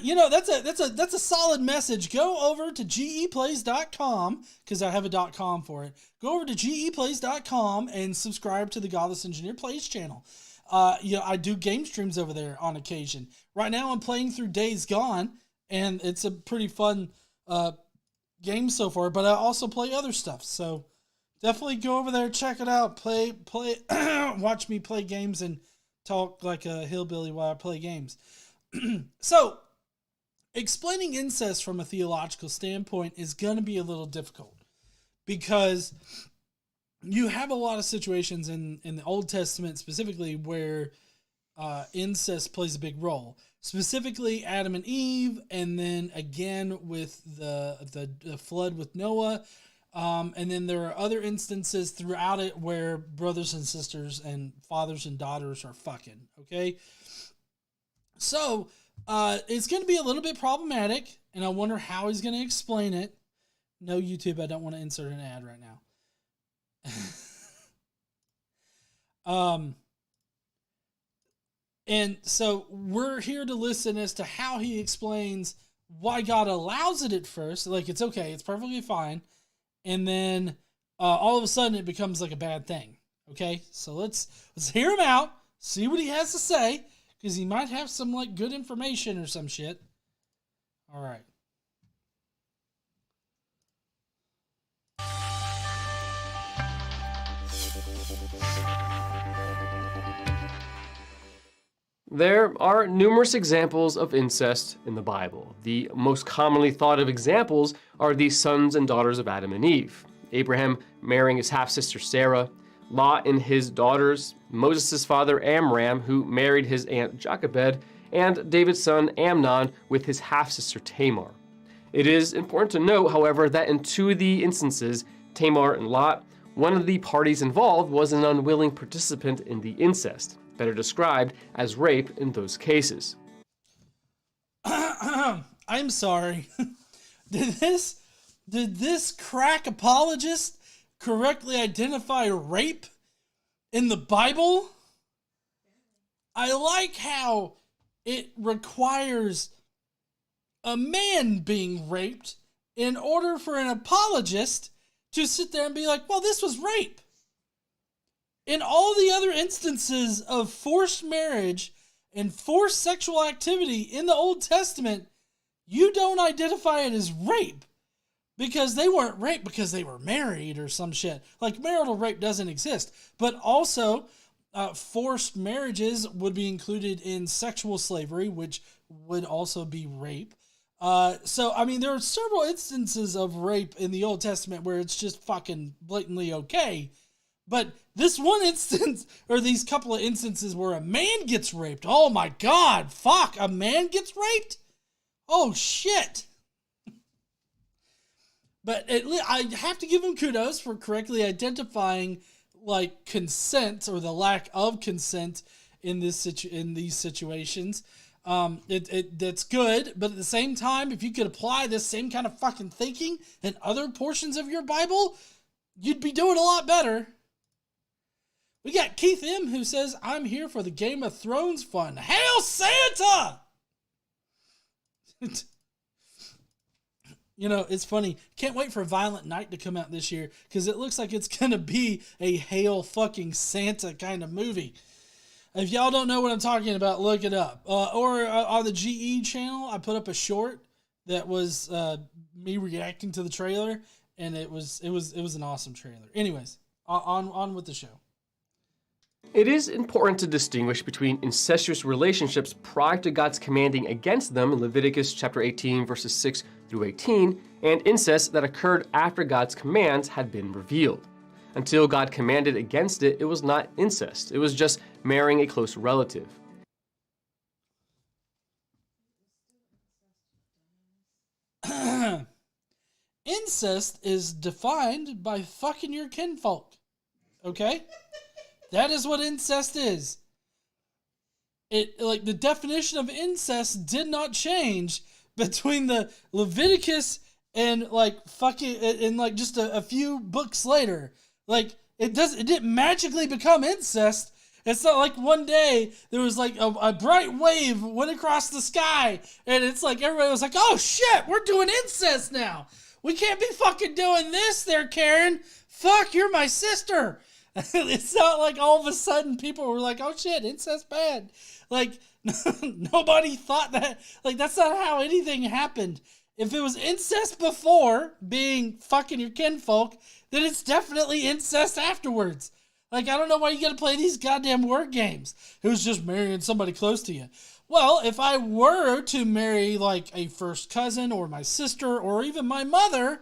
You know, that's a solid message. Go over to geplays.com because I have a .com for it. Go over to geplays.com and subscribe to the Godless Engineer Plays channel. You know, I do game streams over there on occasion. Right now I'm playing through Days Gone, and it's a pretty fun game so far, but I also play other stuff. So definitely go over there, check it out, play watch me play games and talk like a hillbilly while I play games. So, explaining incest from a theological standpoint is going to be a little difficult because you have a lot of situations in the Old Testament specifically where incest plays a big role. Specifically, Adam and Eve, and then again with the flood with Noah. And then there are other instances throughout it where brothers and sisters and fathers and daughters are fucking, okay? So, it's going to be a little bit problematic, and I wonder how he's going to explain it. No, YouTube, I don't want to insert an ad right now. And so we're here to listen as to how he explains why God allows it at first. Like, it's okay, it's perfectly fine. And then all of a sudden it becomes like a bad thing. Okay? So let's hear him out, see what he has to say, because he might have some like good information or some shit. All right. There are numerous examples of incest in the Bible. The most commonly thought of examples are the sons and daughters of Adam and Eve. Abraham marrying his half-sister Sarah, Lot and his daughters, Moses' father Amram, who married his aunt Jochebed, and David's son Amnon with his half-sister Tamar. It is important to note, however, that in two of the instances, Tamar and Lot, one of the parties involved was an unwilling participant in the incest, better described as rape in those cases. I'm sorry. Did this crack apologist correctly identify rape in the Bible? I like how it requires a man being raped in order for an apologist to sit there and be like, well, this was rape. In all the other instances of forced marriage and forced sexual activity in the Old Testament, you don't identify it as rape because they weren't raped because they were married or some shit. Like, marital rape doesn't exist. But also, forced marriages would be included in sexual slavery, which would also be rape. So, I mean, there are several instances of rape in the Old Testament where it's just fucking blatantly okay. But this one instance, or these couple of instances where a man gets raped, oh my God, fuck, a man gets raped? Oh shit. But I have to give him kudos for correctly identifying like consent or the lack of consent in these situations. That's good, but at the same time, if you could apply this same kind of fucking thinking in other portions of your Bible, you'd be doing a lot better. We got Keith M. who says, I'm here for the Game of Thrones fun. Hail Santa! You know, it's funny. Can't wait for Violent Night to come out this year because it looks like it's going to be a Hail fucking Santa kind of movie. If y'all don't know what I'm talking about, look it up. Or on the GE channel, I put up a short that was me reacting to the trailer, and it was an awesome trailer. Anyways, on with the show. It is important to distinguish between incestuous relationships prior to God's commanding against them in Leviticus chapter 18 verses 6 through 18 and incest that occurred after God's commands had been revealed. Until God commanded against it, it was not incest. It was just marrying a close relative. Incest is defined by fucking your kinfolk. Okay? That is what incest is. It like the definition of incest did not change between the Leviticus and like fucking and like just a few books later. Like it didn't magically become incest. It's not like one day there was like a bright wave went across the sky and it's like everybody was like, oh shit, we're doing incest now. We can't be fucking doing this there, Karen. Fuck, you're my sister. It's not like all of a sudden people were like, oh shit, incest bad. Like, nobody thought that. Like, that's not how anything happened. If it was incest before being fucking your kinfolk, then it's definitely incest afterwards. Like, I don't know why you gotta play these goddamn word games. Who's just marrying somebody close to you? Well, if I were to marry, like, a first cousin or my sister or even my mother,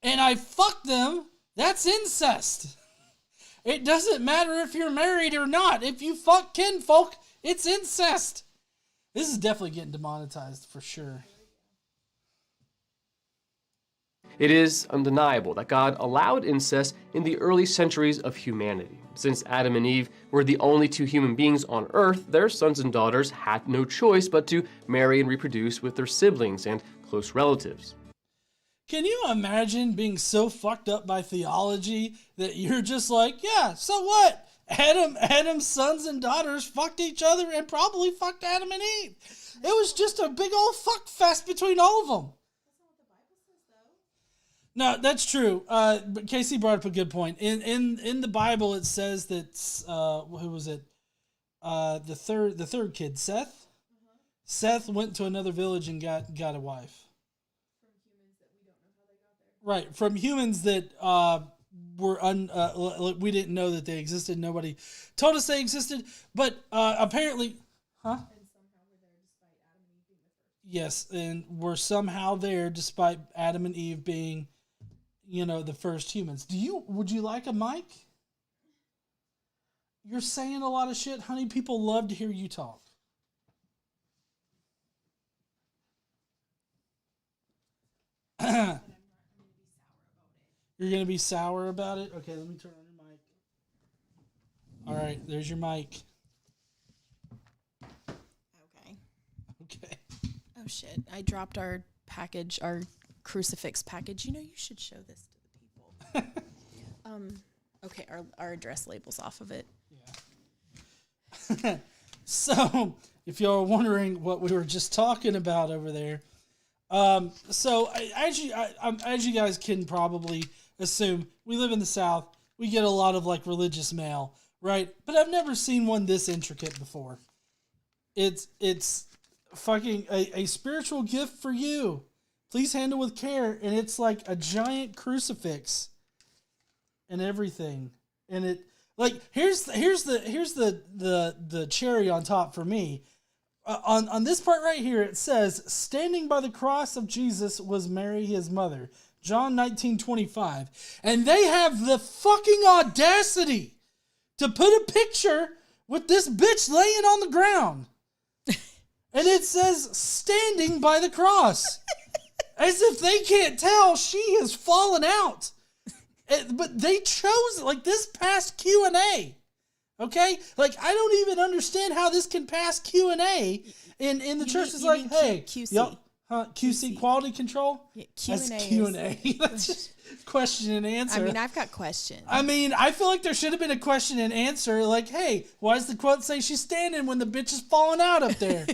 and I fuck them, that's incest. It doesn't matter if you're married or not. If you fuck kinfolk, it's incest. This is definitely getting demonetized for sure. It is undeniable that God allowed incest in the early centuries of humanity. Since Adam and Eve were the only two human beings on earth, their sons and daughters had no choice but to marry and reproduce with their siblings and close relatives. Can you imagine being so fucked up by theology that you're just like, yeah, so what? Adam's sons and daughters fucked each other and probably fucked Adam and Eve. It was just a big old fuck fest between all of them. No, that's true. But Casey brought up a good point. In the Bible, it says that who was it? The third kid, Seth. Uh-huh. Seth went to another village and got a wife. From humans that we don't know how they got there. Right, from humans that we didn't know that they existed. Nobody told us they existed, but apparently, huh? And somehow we're there despite Adam and Eve being the first. Yes, and we're somehow there despite Adam and Eve being, the first humans. Would you like a mic? You're saying a lot of shit, honey. People love to hear you talk. You're going to be sour about it? Okay, let me turn on your mic. All right, there's your mic. Okay. Oh, shit. I dropped our package, our crucifix package. You should show this to the people. Okay, our address label's off of it. Yeah. So, if y'all are wondering what we were just talking about over there, as you guys can probably assume, we live in the South. We get a lot of like religious mail, right? But I've never seen one this intricate before. It's fucking a spiritual gift for you. Please handle with care, and it's like a giant crucifix and everything. And it like here's the cherry on top for me. On this part right here, it says, standing by the cross of Jesus was Mary, his mother. John 19:25. And they have the fucking audacity to put a picture with this bitch laying on the ground. And it says, standing by the cross. As if they can't tell she has fallen out. But they chose, like, this past Q&A. Okay? Like, I don't even understand how this can pass Q&A. In the church is like, hey, QC. QC, quality control? Yeah, Q&A. That's Q&A. That's just question and answer. I mean, I've got questions. I mean, I feel like there should have been a question and answer. Like, hey, why does the quote say she's standing when the bitch is falling out up there?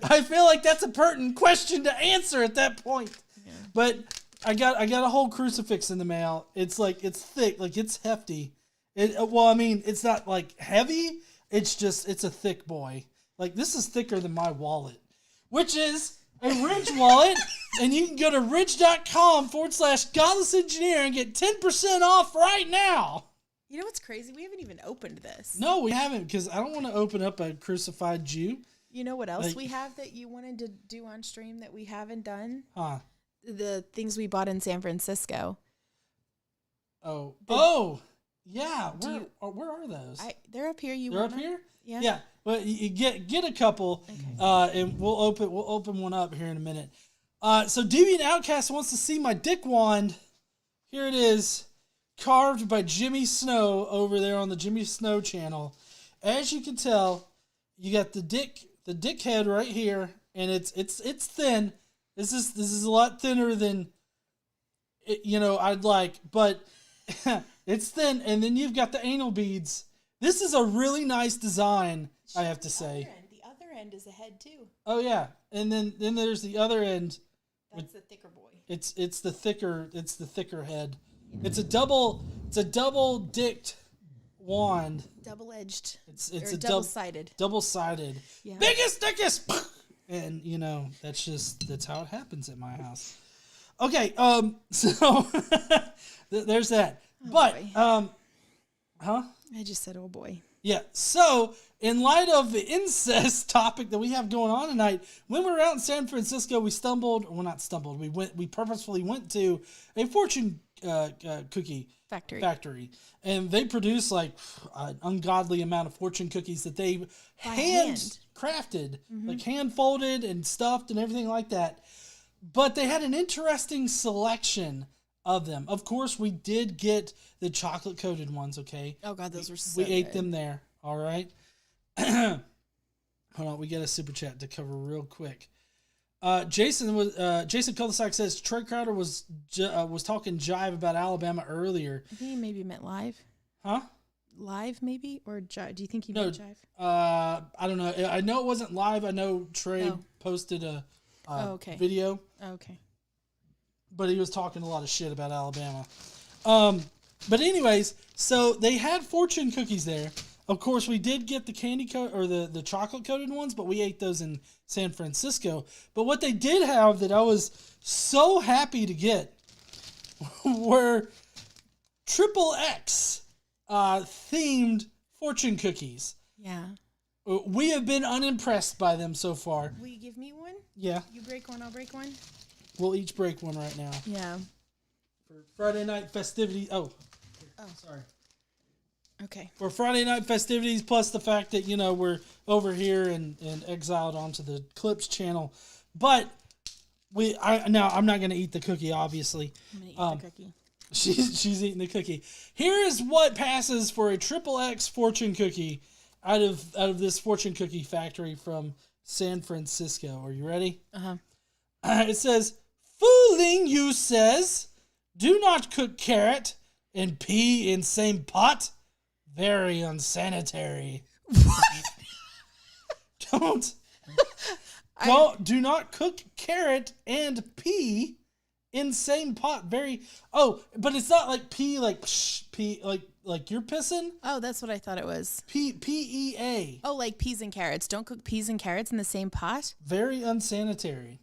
I feel like that's a pertinent question to answer at that point. Yeah. But I got a whole crucifix in the mail. It's like, it's thick, like it's hefty. It's not like heavy. It's a thick boy. Like, this is thicker than my wallet, which is a Ridge wallet. And you can go to ridge.com/godlessengineer and get 10% off right now. You know what's crazy? We haven't even opened this. No, we haven't, because I don't want to open up a crucified Jew. You know what else we have that you wanted to do on stream that we haven't done? Huh. The things we bought in San Francisco. Yeah. Where are those? They're up here. They're up here? Yeah. Yeah. Well, you get a couple, okay. And we'll open one up here in a minute. So Deviant Outcast wants to see my dick wand. Here it is. carved by Jimmy Snow over there on the Jimmy Snow channel. As you can tell, you got the dick head right here, and it's thin. This is a lot thinner than I'd like, but it's thin. And then you've got the anal beads. This is a really nice design, I have to say. The other end is a head too. Oh yeah, and then there's the other end. That's the thicker boy. It's the thicker head. It's a double dicked wand. Double-edged. It's a double-sided. Double-sided. Yeah. Biggest dickest. And that's how it happens at my house. Okay, so there's that. Oh, but boy. huh? I just said, oh boy. Yeah. So, in light of the incest topic that we have going on tonight, when we were out in San Francisco, we we purposefully went to a fortune cookie factory, and they produce like an ungodly amount of fortune cookies that they hand crafted, like hand folded and stuffed and everything like that. But they had an interesting selection of them. Of course, we did get the chocolate coated ones. Okay. Oh God, those were so we ate good. them there. All right. Hold on, we got a super chat to cover real quick. Jason Cul-de-sac says Troy Crowder was talking jive about Alabama earlier. I think he maybe meant live. Huh? Live maybe, or jive? Do you think he meant jive? I don't know. I know it wasn't live. I know Trey posted a video. Okay. But he was talking a lot of shit about Alabama. But anyways, so they had fortune cookies there. Of course, we did get the candy or the chocolate coated ones, but we ate those in San Francisco. But what they did have that I was so happy to get were XXX themed fortune cookies. Yeah. We have been unimpressed by them so far. Will you give me one? Yeah. You break one, I'll break one. We'll each break one right now. Yeah. For Friday night festivities. Oh, sorry. Okay. For Friday night festivities, plus the fact that, we're over here and exiled onto the Clips channel. But I'm not going to eat the cookie, obviously. I'm going to eat the cookie. She's eating the cookie. Here is what passes for a XXX fortune cookie out of this fortune cookie factory from San Francisco. Are you ready? Uh-huh. It says, "Fooling you says, do not cook carrot and pea in same pot. Very unsanitary." What? Do not cook carrot and pea in same pot. But it's not like pea, like psh, pea, like you're pissing. Oh, that's what I thought it was. PEA. Oh, like peas and carrots. Don't cook peas and carrots in the same pot. Very unsanitary.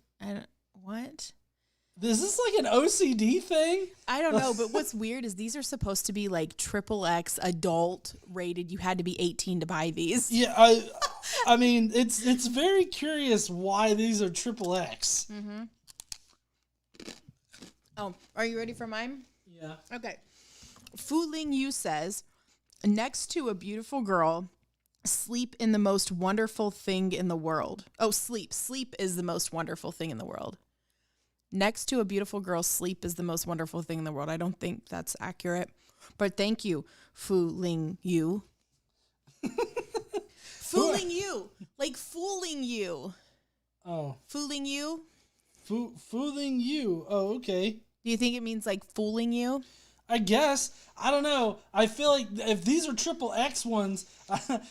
What? Is this like an OCD thing? I don't know, but what's weird is these are supposed to be like XXX adult rated. You had to be 18 to buy these. Yeah, I mean, it's very curious why these are XXX. Mm-hmm. Oh, are you ready for mine? Yeah. Okay. Fooling you says, next to a beautiful girl, sleep in the most wonderful thing in the world. Oh, sleep. Sleep is the most wonderful thing in the world. Next to a beautiful girl, sleep is the most wonderful thing in the world. I don't think that's accurate, but thank you, fooling you. Fooling you. Like fooling you. Oh. Fooling you? Fooling you. Oh, okay. Do you think it means like fooling you? I guess. I don't know. I feel like if these are XXX ones,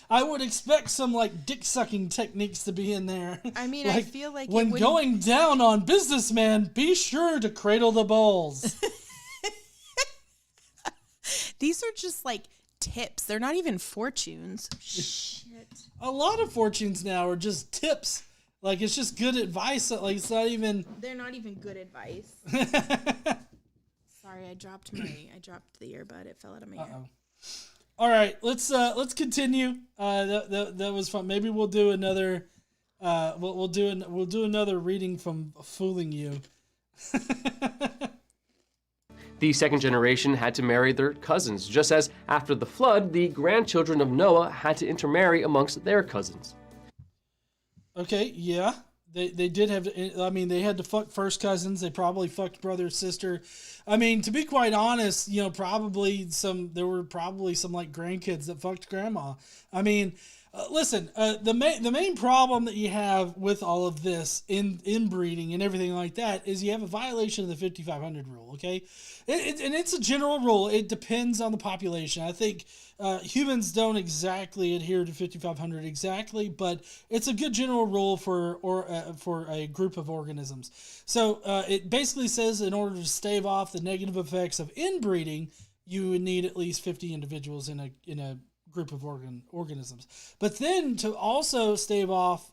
I would expect some like dick sucking techniques to be in there. I mean, I feel like when going down on businessman, be sure to cradle the balls. These are just like tips. They're not even fortunes. Shit. A lot of fortunes now are just tips. Like it's just good advice. Like it's not even. They're not even good advice. Sorry, I dropped the earbud. It fell out of my ear. All right, let's continue. That was fun. Maybe we'll do another. We'll do another reading from Fooling You. The second generation had to marry their cousins, just as after the flood, the grandchildren of Noah had to intermarry amongst their cousins. Okay, yeah. They did have to, I mean, they had to fuck first cousins. They probably fucked brother, sister. I mean, to be quite honest, there were probably some like grandkids that fucked grandma. I mean, listen, the main problem that you have with all of this inbreeding and everything like that is you have a violation of the 5,500 rule. Okay, and it's a general rule. It depends on the population. I think humans don't exactly adhere to 5,500 exactly, but it's a good general rule for a group of organisms. So it basically says in order to stave off the negative effects of inbreeding, you would need at least 50 individuals in a group of organisms. But then to also stave off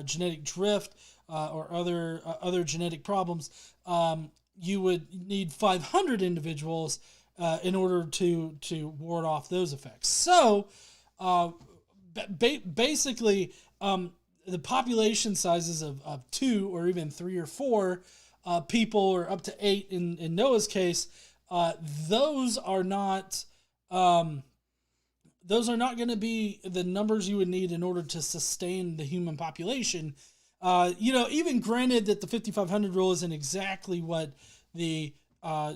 genetic drift or other genetic problems, you would need 500 individuals in order to ward off those effects. So basically, the population sizes of 2 or even 3 or 4 people, or up to 8 in Noah's case, those are not going to be the numbers you would need in order to sustain the human population. Even granted that the 5,500 rule isn't exactly what the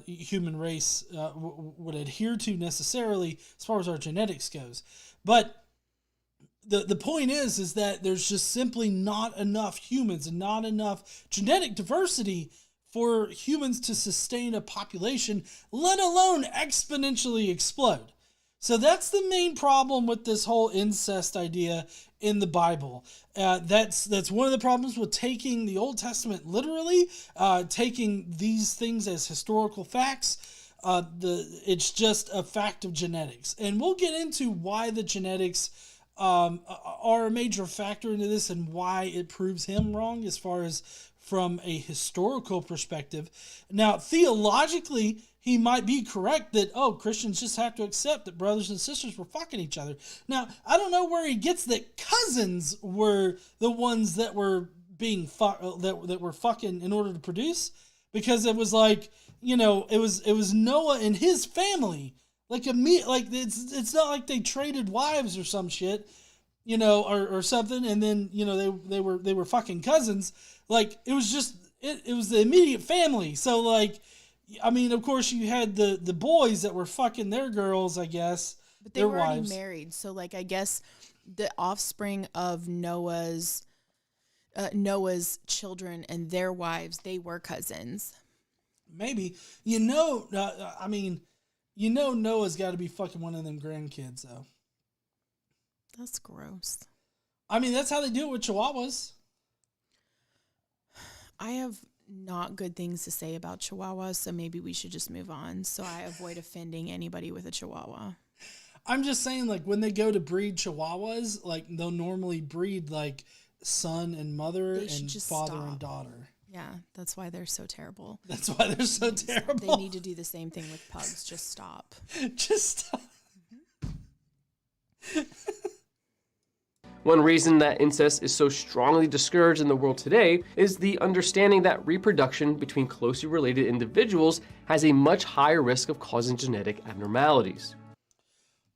human race would adhere to necessarily as far as our genetics goes. But the point is that there's just simply not enough humans and not enough genetic diversity for humans to sustain a population, let alone exponentially explode. So that's the main problem with this whole incest idea in the Bible. That's one of the problems with taking the Old Testament literally, taking these things as historical facts. It's just a fact of genetics. And we'll get into why the genetics are a major factor into this and why it proves him wrong as far as from a historical perspective. Now, theologically, he might be correct that, Christians just have to accept that brothers and sisters were fucking each other. Now, I don't know where he gets that cousins were the ones that were being that were fucking in order to produce, because it was like, it was Noah and his family. It's not like they traded wives or some shit, or something, and then they were fucking cousins. Like, it was just it was the immediate family. So like, I mean, of course, you had the boys that were fucking their girls, I guess. But they were already married, so like, I guess the offspring of Noah's children and their wives, they were cousins. Maybe. Noah's got to be fucking one of them grandkids, though. That's gross. I mean, that's how they do it with chihuahuas. I have not good things to say about chihuahuas, so maybe we should just move on so I avoid offending anybody with a chihuahua. I'm just saying, like, when they go to breed chihuahuas, like, they'll normally breed, like, son and mother and father and daughter. Yeah, that's why they're so terrible. That's why they're so terrible. They need to do the same thing with pugs. Just stop. Just stop. One reason that incest is so strongly discouraged in the world today is the understanding that reproduction between closely related individuals has a much higher risk of causing genetic abnormalities.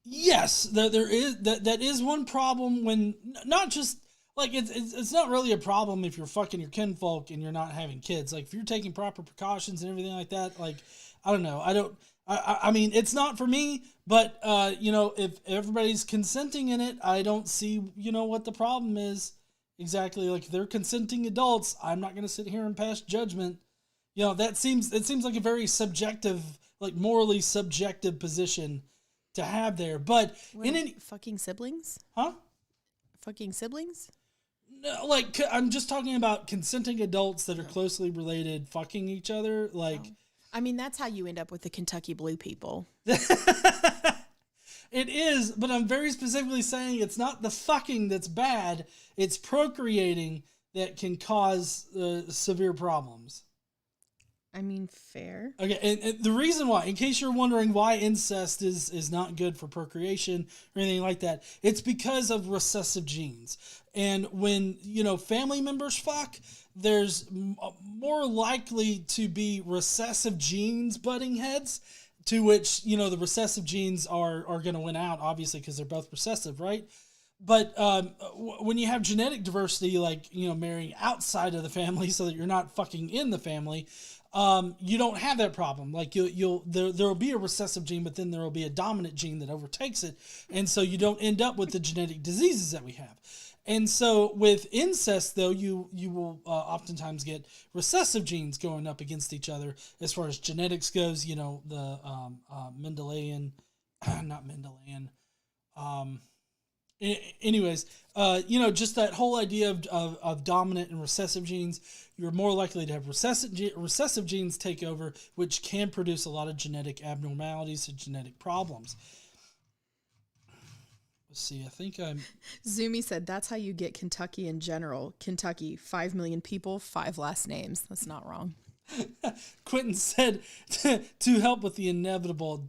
Yes, that is one problem when not just like it's not really a problem if you're fucking your kinfolk and you're not having kids. Like, if you're taking proper precautions and everything like that, like, I don't know. I mean, it's not for me, but, if everybody's consenting in it, I don't see, what the problem is exactly. Like, if they're consenting adults, I'm not going to sit here and pass judgment. It seems like a very subjective, like, morally subjective position to have there. But fucking siblings? Huh? Fucking siblings? No, like, I'm just talking about consenting adults that are closely related fucking each other. Like, I mean, that's how you end up with the Kentucky Blue people. It is, but I'm very specifically saying it's not the fucking that's bad. It's procreating that can cause severe problems. I mean, fair. Okay, and the reason why, in case you're wondering why incest is not good for procreation or anything like that, it's because of recessive genes. And when, family members fuck, there's more likely to be recessive genes butting heads, to which, the recessive genes are going to win out, obviously, because they're both recessive, right? But when you have genetic diversity, like, marrying outside of the family so that you're not fucking in the family, you don't have that problem. Like there will be a recessive gene, but then there will be a dominant gene that overtakes it. And so you don't end up with the genetic diseases that we have. And so with incest, though, you will oftentimes get recessive genes going up against each other as far as genetics goes. The Mendelian, not Mendelian. Anyways, just that whole idea of dominant and recessive genes. You're more likely to have recessive genes take over, which can produce a lot of genetic abnormalities and genetic problems. Let's see, I think I'm... Zumi said, that's how you get Kentucky in general. Kentucky, 5 million people, 5 last names. That's not wrong. Quentin said, to help with the inevitable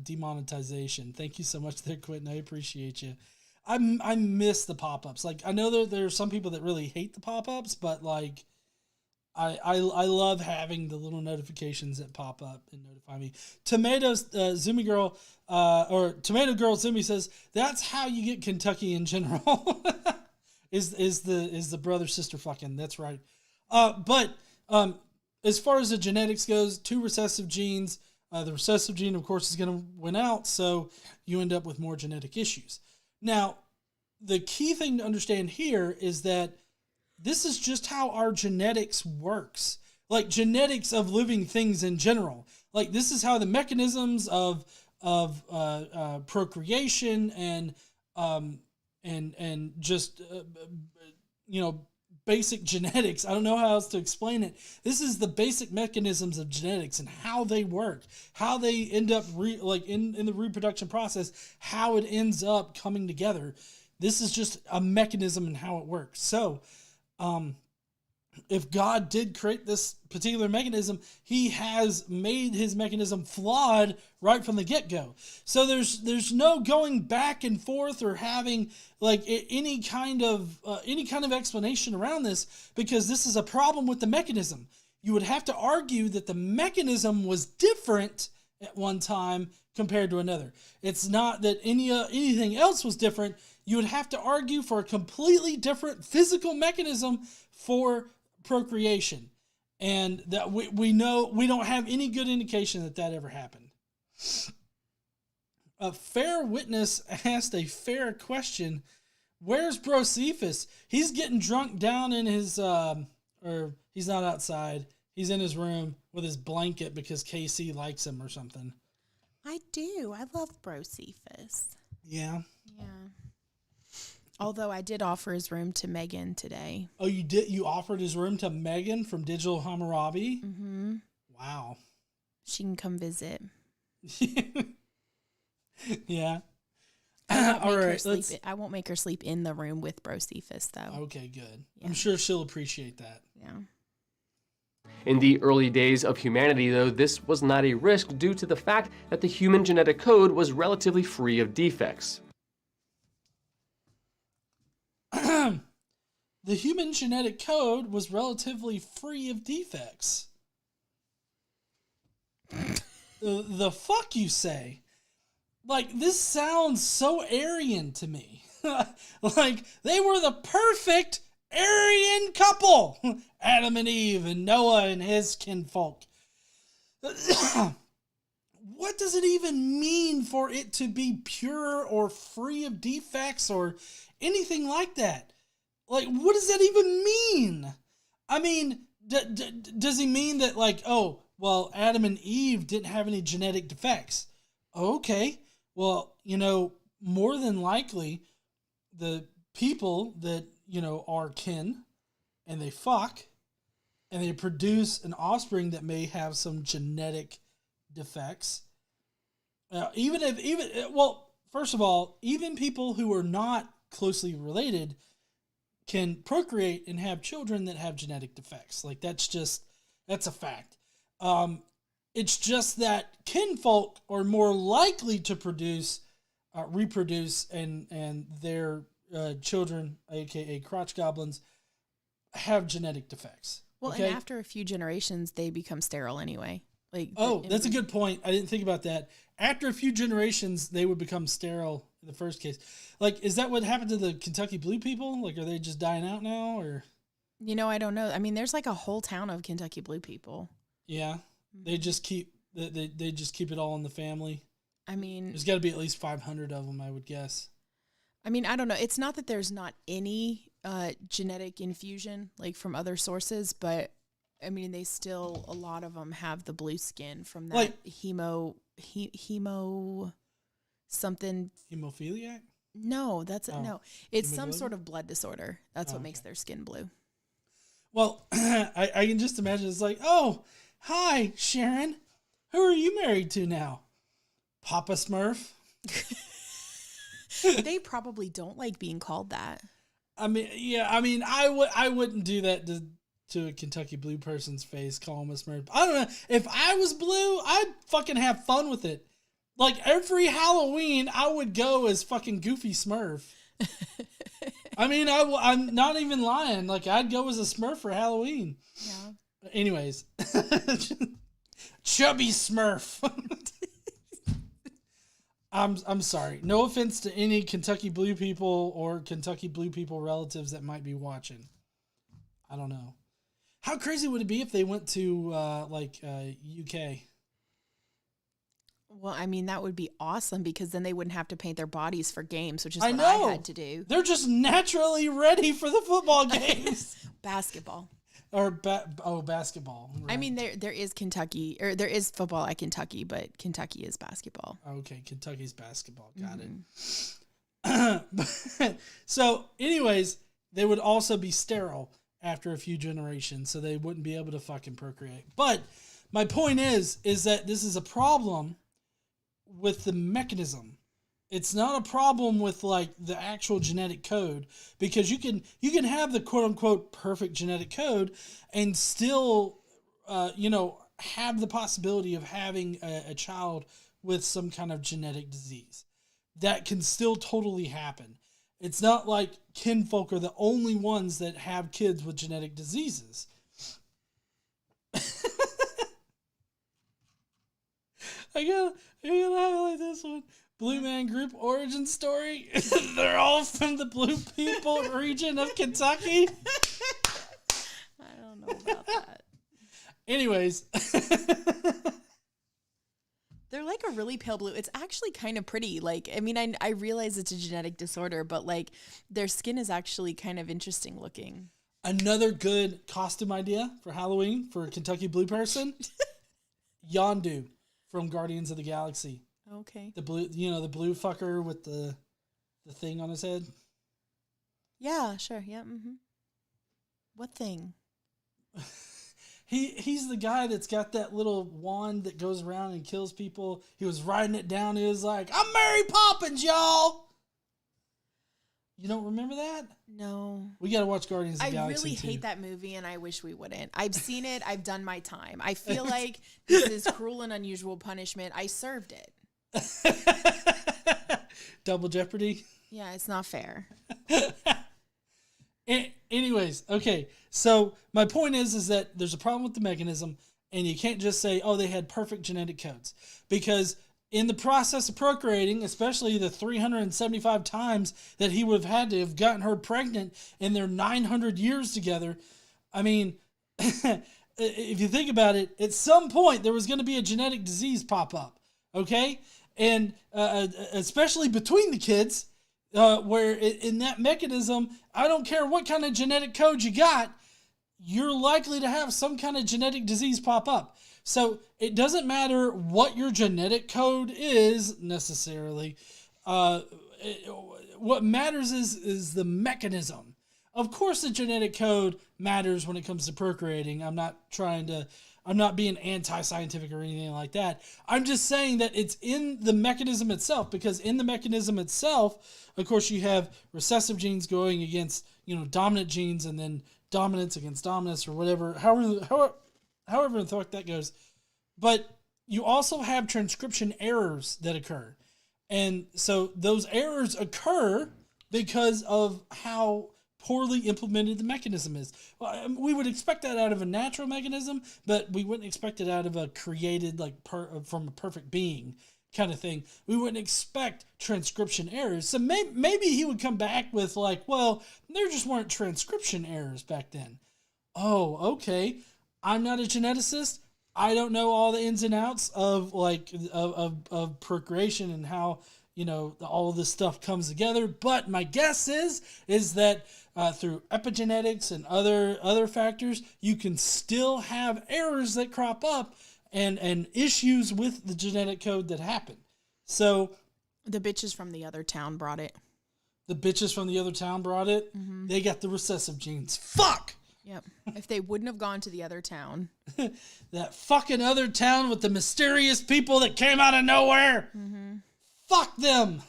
demonetization. Thank you so much there, Quentin. I appreciate you. I miss the pop-ups. Like, I know there are some people that really hate the pop-ups, but like I love having the little notifications that pop up and notify me. Tomatoes, Zumi Girl, or Tomato Girl Zumi says, that's how you get Kentucky in general. is the brother sister fucking. That's right. But as far as the genetics goes, 2 recessive genes, the recessive gene, of course, is going to win out, so you end up with more genetic issues. Now, the key thing to understand here is that this is just how our genetics works. Like, genetics of living things in general. Like, this is how the mechanisms of procreation and just basic genetics. I don't know how else to explain it. This is the basic mechanisms of genetics and how they work, how they end up in the reproduction process, how it ends up coming together. This is just a mechanism and how it works. So, if God did create this particular mechanism, he has made his mechanism flawed right from the get-go. So there's no going back and forth or having like any kind of explanation around this, because this is a problem with the mechanism. You would have to argue that the mechanism was different at one time compared to another. It's not that anything else was different. You would have to argue for a completely different physical mechanism for procreation, and that we know we don't have any good indication that ever happened. A fair witness asked a fair question. Where's Brocephus? He's getting drunk down in his or he's not outside. He's in his room with his blanket because KC likes him or something. I do. I love Brocephus. Yeah. Yeah. Although I did offer his room to Megan today. Oh, you did? You offered his room to Megan from Digital Hammurabi? Mm-hmm. Wow. She can come visit. Yeah. All right. I won't make her sleep in the room with Brocephus, though. Okay, good. Yeah. I'm sure she'll appreciate that. Yeah. In the early days of humanity, though, this was not a risk due to the fact that the human genetic code was relatively free of defects. The human genetic code was relatively free of defects. The fuck you say? Like, this sounds so Aryan to me. Like, they were the perfect Aryan couple. Adam and Eve and Noah and his kinfolk. What does it even mean for it to be pure or free of defects or anything like that? Like, what does that even mean? I mean, does he mean that, like, oh, well, Adam and Eve didn't have any genetic defects? Okay, well, more than likely, the people that, are kin, and they fuck, and they produce an offspring that may have some genetic defects. First of all, even people who are not closely related can procreate and have children that have genetic defects. Like, that's a fact. It's just that kinfolk are more likely to reproduce, and their children, aka crotch goblins, have genetic defects. Well, okay? And after a few generations, they become sterile anyway. That's a good point. I didn't think about that. After a few generations, they would become sterile in the first case. Like, is that what happened to the Kentucky Blue people? Like, are they just dying out now, or? I don't know. I mean, there's like a whole town of Kentucky Blue people. Yeah, they just keep they just keep it all in the family. I mean, there's got to be at least 500 of them, I would guess. I mean, I don't know. It's not that there's not any genetic infusion like from other sources, but I mean, they still, a lot of them have the blue skin from that like, hemo something. Hemophiliac? No, that's no. It's some sort of blood disorder. That's what okay. makes their skin blue. Well, I can just imagine it's like, oh, hi, Sharon. Who are you married to now? Papa Smurf? They probably don't like being called that. I mean, yeah, I wouldn't do that to a Kentucky Blue person's face, call him a Smurf. I don't know. If I was blue, I'd fucking have fun with it. Like, every Halloween, I would go as fucking Goofy Smurf. I mean, I'm not even lying. Like, I'd go as a Smurf for Halloween. Yeah. Anyways. Chubby Smurf. I'm sorry. No offense to any Kentucky Blue people or Kentucky Blue people relatives that might be watching. I don't know. How crazy would it be if they went to, UK? Well, I mean, that would be awesome because then they wouldn't have to paint their bodies for games, which is I what know. I had to do. They're just naturally ready for the football games. Basketball. Or basketball. Right. I mean, there is Kentucky, or there is football at Kentucky, but Kentucky is basketball. Okay, Kentucky's basketball. Got it. So, anyways, they would also be sterile after a few generations, so they wouldn't be able to fucking procreate. But my point is that this is a problem with the mechanism. It's not a problem with like the actual genetic code, because you can have the quote unquote perfect genetic code and still have the possibility of having a child with some kind of genetic disease. That can still totally happen. It's not like kinfolk are the only ones that have kids with genetic diseases. I gotta highlight this one. Blue Man Group origin story. They're all from the blue people region of Kentucky. I don't know about that. Anyways. They're like a really pale blue. It's actually kind of pretty. Like, I mean, I realize it's a genetic disorder, but like their skin is actually kind of interesting looking. Another good costume idea for Halloween for a Kentucky Blue person. Yondu from Guardians of the Galaxy. Okay. The blue, the blue fucker with the thing on his head. Yeah, sure. Yeah. Mm-hmm. What thing? He's the guy that's got that little wand that goes around and kills people. He was riding it down. He was like, "I'm Mary Poppins, y'all." You don't remember that? No. We got to watch Guardians of the Galaxy. I really too. hate that movie, and I wish we wouldn't. I've seen it. I've done my time. I feel like this is cruel and unusual punishment. I served it. Double Jeopardy. Yeah, it's not fair. Anyways, okay. So my point is that there's a problem with the mechanism, and you can't just say, "Oh, they had perfect genetic codes," because in the process of procreating, especially the 375 times that he would have had to have gotten her pregnant in their 900 years together, I mean, if you think about it, at some point there was going to be a genetic disease pop up, okay? And especially between the kids, where in that mechanism, I don't care what kind of genetic code you got, you're likely to have some kind of genetic disease pop up. So it doesn't matter what your genetic code is necessarily. What matters is the mechanism. Of course, the genetic code matters when it comes to procreating. I'm not being anti-scientific or anything like that. I'm just saying that it's in the mechanism itself, because in the mechanism itself, of course, you have recessive genes going against, dominant genes, and then dominance against dominance, or whatever, however the fuck that goes. But you also have transcription errors that occur. And so those errors occur because of how poorly implemented the mechanism is. Well, we would expect that out of a natural mechanism, but we wouldn't expect it out of a created, from a perfect being kind of thing. We wouldn't expect transcription errors. So maybe he would come back with like, well, there just weren't transcription errors back then. Oh, okay. I'm not a geneticist. I don't know all the ins and outs of like of procreation and how, you know, all of this stuff comes together. But my guess is that through epigenetics and other factors, you can still have errors that crop up and issues with the genetic code that happen. So the bitches from the other town brought it. The bitches from the other town brought it. Mm-hmm. They got the recessive genes. Fuck! Yep. If they wouldn't have gone to the other town. That fucking other town with the mysterious people that came out of nowhere. Mm-hmm. Fuck them.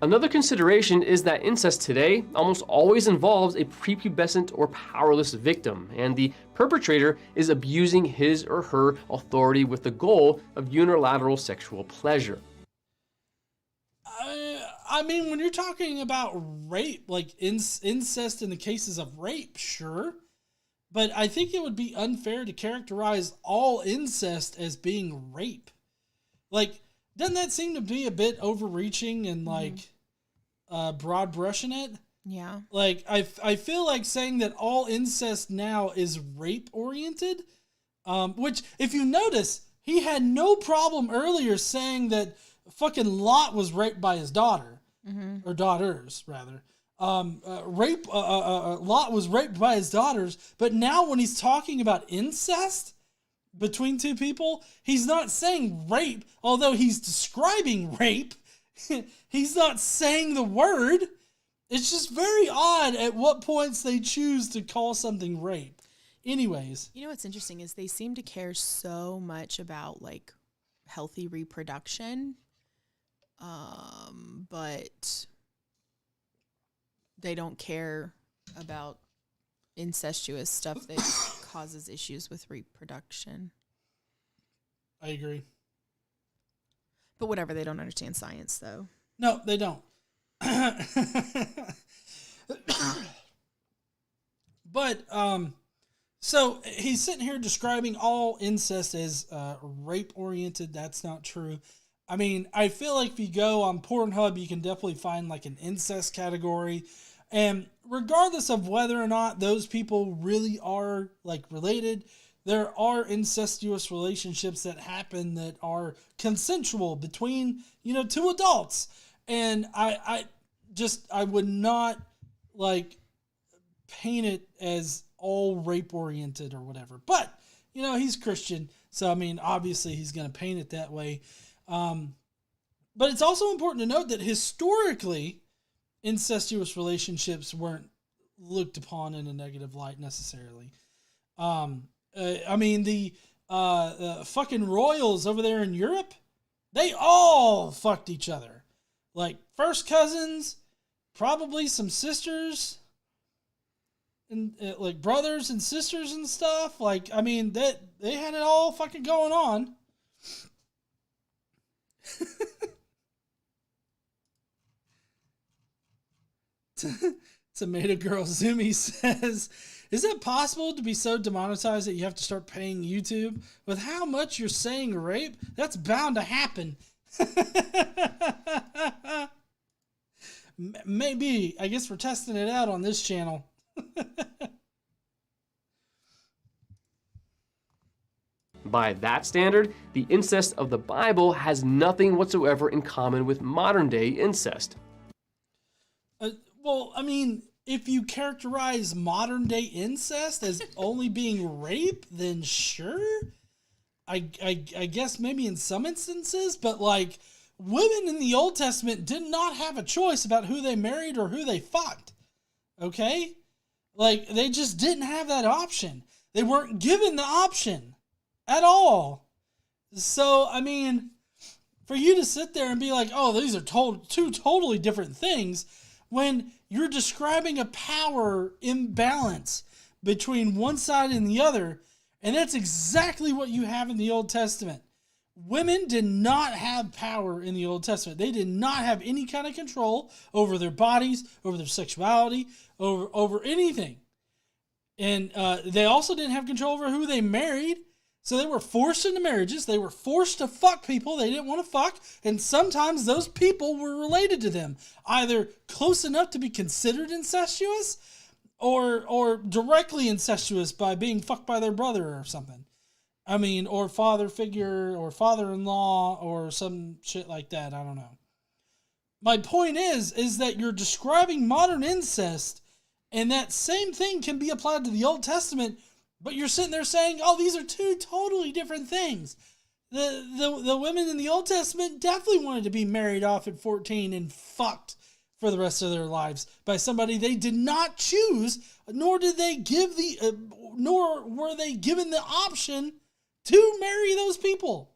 Another consideration is that incest today almost always involves a prepubescent or powerless victim, and the perpetrator is abusing his or her authority with the goal of unilateral sexual pleasure. I mean, when you're talking about rape, like incest in the cases of rape, sure. But I think it would be unfair to characterize all incest as being rape. Like, doesn't that seem to be a bit overreaching and like broad brushing it? Yeah. Like, I feel like saying that all incest now is rape oriented, which if you notice, he had no problem earlier saying that fucking Lot was raped by his daughter, or daughters rather. Lot was raped by his daughters, but now when he's talking about incest between two people, he's not saying rape, although he's describing rape. He's not saying the word. It's just very odd at what points they choose to call something rape. Anyways. You know what's interesting is they seem to care so much about like healthy reproduction, but they don't care about incestuous stuff that causes issues with reproduction. I agree. But whatever, they don't understand science, though. No, they don't. But, so he's sitting here describing all incest as rape-oriented. That's not true. I mean, I feel like if you go on Pornhub, you can definitely find like an incest category. And regardless of whether or not those people really are like related, there are incestuous relationships that happen that are consensual between, you know, two adults. And I would not like paint it as all rape oriented or whatever. But, you know, he's Christian. So, I mean, obviously he's going to paint it that way. But it's also important to note that historically, incestuous relationships weren't looked upon in a negative light necessarily. I mean, the fucking royals over there in Europe, they all fucked each other. Like, first cousins, probably some sisters, and like brothers and sisters and stuff. Like, I mean, they had it all fucking going on. Tomato Girl Zumi says, is it possible to be so demonetized that you have to start paying YouTube? With how much you're saying rape, that's bound to happen. Maybe. I guess we're testing it out on this channel. By that standard, the incest of the Bible has nothing whatsoever in common with modern-day incest. Well, I mean, if you characterize modern-day incest as only being rape, then sure. I guess maybe in some instances, but like, women in the Old Testament did not have a choice about who they married or who they fucked. Okay? Like, they just didn't have that option. They weren't given the option at all. So, I mean, for you to sit there and be like, oh, these are two totally different things, when you're describing a power imbalance between one side and the other, and that's exactly what you have in the Old Testament. Women did not have power in the Old Testament. They did not have any kind of control over their bodies, over their sexuality, over anything. And they also didn't have control over who they married. So they were forced into marriages. They were forced to fuck people they didn't want to fuck. And sometimes those people were related to them, either close enough to be considered incestuous or directly incestuous by being fucked by their brother or something. I mean, or father figure or father-in-law or some shit like that. I don't know. My point is that you're describing modern incest, and that same thing can be applied to the Old Testament, but you're sitting there saying, oh, these are two totally different things. The women in the Old Testament definitely wanted to be married off at 14 and fucked for the rest of their lives by somebody they did not choose, nor were they given the option to marry those people.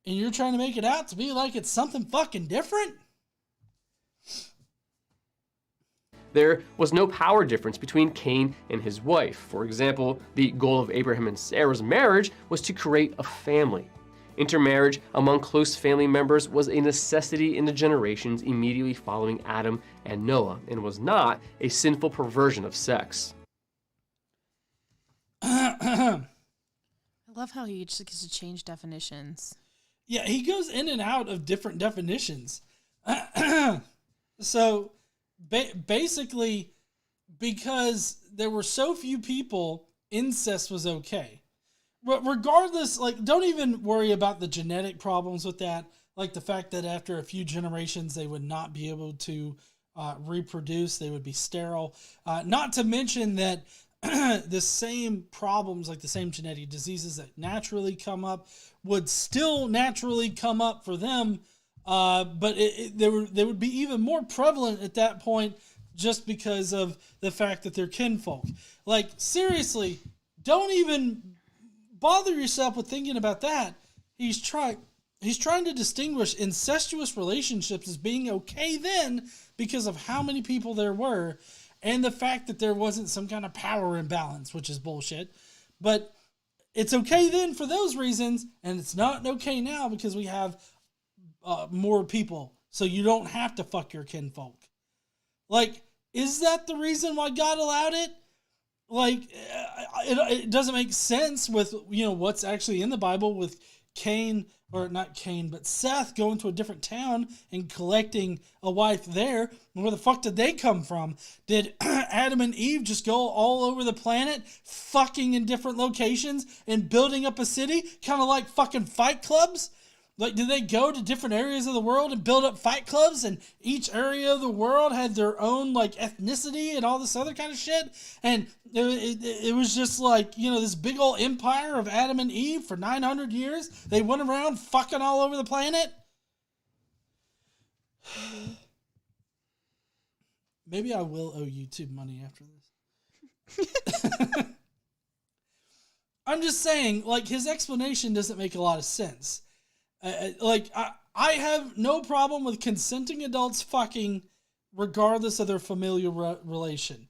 And you're trying to make it out to be like it's something fucking different? There was no power difference between Cain and his wife. For example, the goal of Abraham and Sarah's marriage was to create a family. Intermarriage among close family members was a necessity in the generations immediately following Adam and Noah, and was not a sinful perversion of sex. I love how he just gets to change definitions. Yeah, he goes in and out of different definitions. So basically, because there were so few people, incest was okay. Regardless, like, don't even worry about the genetic problems with that. Like the fact that after a few generations, they would not be able to reproduce. They would be sterile. Not to mention that the same problems, like the same genetic diseases that naturally come up, would still naturally come up for them. But they would be even more prevalent at that point just because of the fact that they're kinfolk. Like, seriously, don't even bother yourself with thinking about that. He's trying to distinguish incestuous relationships as being okay then because of how many people there were and the fact that there wasn't some kind of power imbalance, which is bullshit. But it's okay then for those reasons, and it's not okay now because we have more people, so you don't have to fuck your kinfolk. Like, is that the reason why God allowed it? Like, it doesn't make sense with, what's actually in the Bible with Cain, or not Cain, but Seth going to a different town and collecting a wife there. Where the fuck did they come from? Did Adam and Eve just go all over the planet, fucking in different locations and building up a city, kind of like fucking fight clubs? Like, did they go to different areas of the world and build up fight clubs, and each area of the world had their own, like, ethnicity and all this other kind of shit? And it was just like, this big old empire of Adam and Eve for 900 years. They went around fucking all over the planet. Maybe I will owe YouTube money after this. I'm just saying, like, his explanation doesn't make a lot of sense. I have no problem with consenting adults fucking regardless of their familial relation.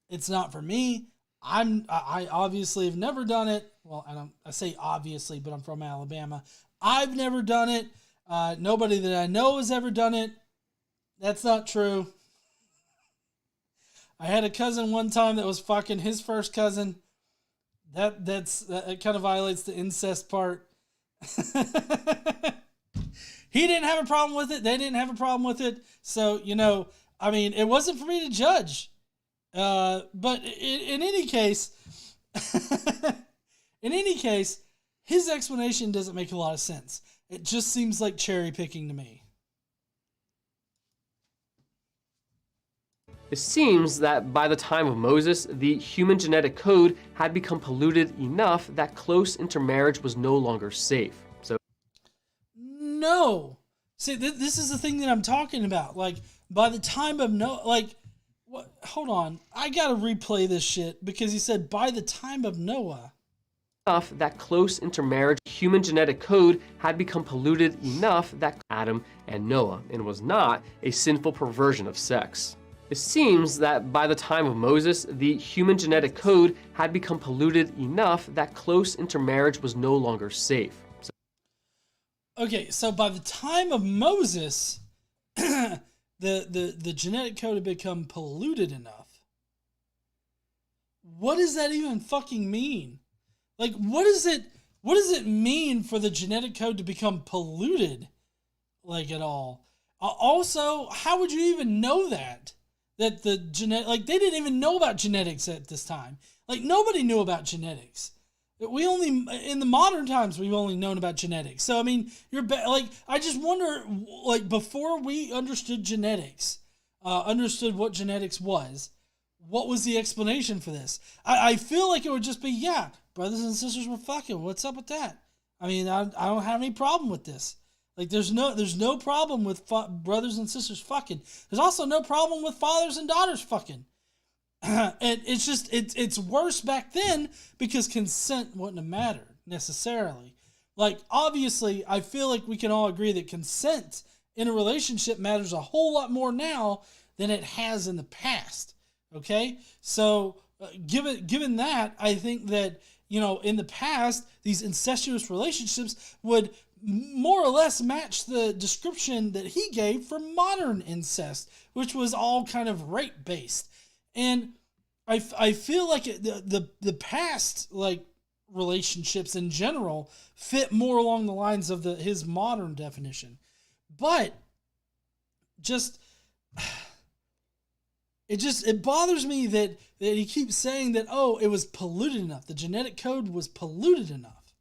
It's not for me. I obviously have never done it. Well, I say obviously, but I'm from Alabama. I've never done it. Nobody that I know has ever done it. That's not true. I had a cousin one time that was fucking his first cousin. That kind of violates the incest part. He didn't have a problem with it. They didn't have a problem with it. So, it wasn't for me to judge. But in any case, his explanation doesn't make a lot of sense. It just seems like cherry picking to me. It seems that by the time of Moses, the human genetic code had become polluted enough that close intermarriage was no longer safe. No. See, this is the thing that I'm talking about. Like, by the time of what? Hold on. I gotta replay this shit because he said by the time of Noah. Enough that close intermarriage, human genetic code had become polluted enough that Adam and Noah, and was not a sinful perversion of sex. It seems that by the time of Moses, the human genetic code had become polluted enough that close intermarriage was no longer safe. Okay, so by the time of Moses, the genetic code had become polluted enough. What does that even fucking mean? Like, what does it mean for the genetic code to become polluted, like, at all? Also, how would you even know that the like, they didn't even know about genetics at this time. Like, nobody knew about genetics. We only, in the modern times, we've only known about genetics. So, I mean, like, I just wonder, like, before we understood genetics, understood what genetics was, what was the explanation for this? I feel like it would just be, yeah, brothers and sisters were fucking. What's up with that? I mean, I don't have any problem with this. Like, there's no problem with brothers and sisters fucking. There's also no problem with fathers and daughters fucking. And it's just, it's worse back then because consent wouldn't have mattered necessarily. Like, obviously, I feel like we can all agree that consent in a relationship matters a whole lot more now than it has in the past. Okay? So, given that, I think that, you know, in the past, these incestuous relationships would more or less match the description that he gave for modern incest, which was all kind of rape-based. And I feel like the past, like, relationships in general fit more along the lines of his modern definition. But it bothers me that he keeps saying that, oh, it was polluted enough. The genetic code was polluted enough.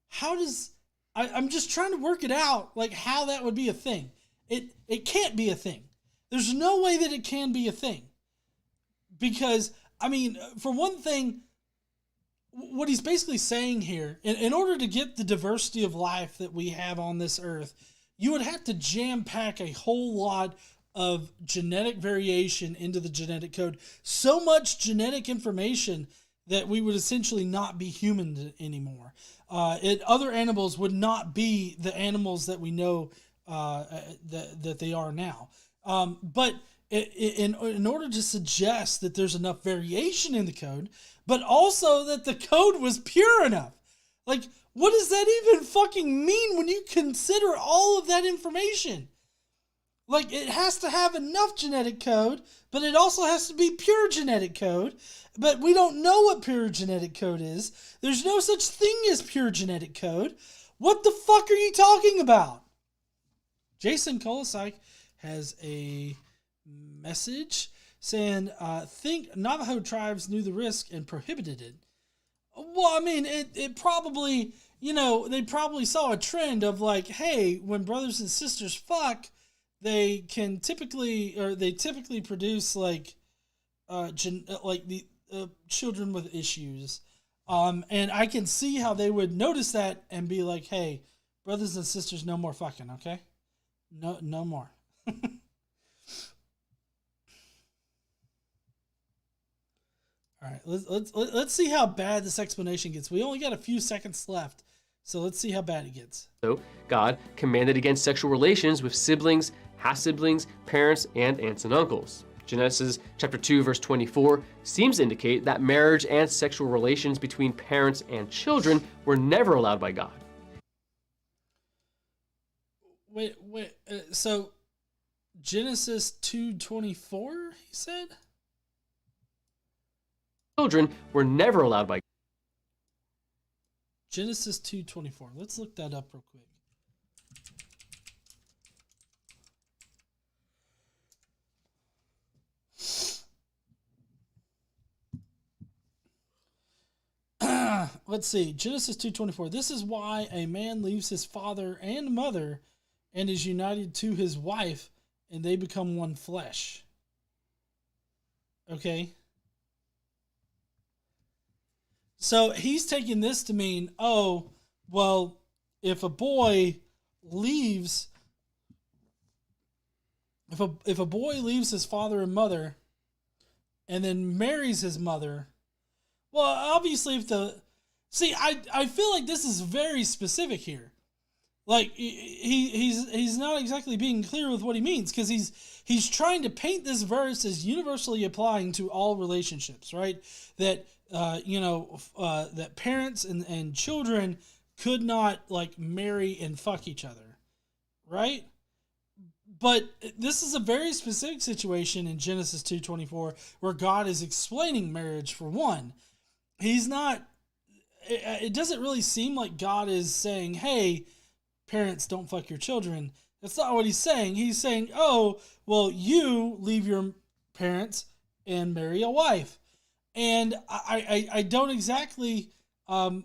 How does... I'm just trying to work it out, like, how that would be a thing. It can't be a thing. There's no way that it can be a thing. Because, I mean, for one thing, what he's basically saying here, in order to get the diversity of life that we have on this earth, you would have to jam-pack a whole lot of genetic variation into the genetic code. So much genetic information that we would essentially not be human anymore. Other animals would not be the animals that we know that they are now. But in order to suggest that there's enough variation in the code, but also that the code was pure enough. Like, what does that even fucking mean when you consider all of that information? Like, it has to have enough genetic code, but it also has to be pure genetic code. But we don't know what pure genetic code is. There's no such thing as pure genetic code. What the fuck are you talking about? Jason Kolosik has a message saying, think Navajo tribes knew the risk and prohibited it. Well, I mean, it probably, you know, they probably saw a trend of like, hey, when brothers and sisters fuck, they typically produce like, children with issues. And I can see how they would notice that and be like, hey, brothers and sisters, no more fucking, okay? No more. All right, let's see how bad this explanation gets. We only got a few seconds left, so let's see how bad it gets. So, God commanded against sexual relations with siblings, half-siblings, parents, and aunts and uncles. Genesis chapter 2, verse 24 seems to indicate that marriage and sexual relations between parents and children were never allowed by God. Wait. So Genesis 2:24, he said? Children were never allowed by God. Genesis 2:24. Let's look that up real quick. Let's see. Genesis 2:24. This is why a man leaves his father and mother and is united to his wife, and they become one flesh. Okay. So he's taking this to mean, oh, well, if a boy leaves, if a boy leaves his father and mother and then marries his mother, well, obviously I feel like this is very specific here. Like he's not exactly being clear with what he means, because he's trying to paint this verse as universally applying to all relationships, right? That that parents and children could not like marry and fuck each other, right? But this is a very specific situation in Genesis 2:24 where God is explaining marriage for one. He's not, it doesn't really seem like God is saying, hey, parents, don't fuck your children. That's not what he's saying. He's saying, oh, well, you leave your parents and marry a wife. And I don't exactly, I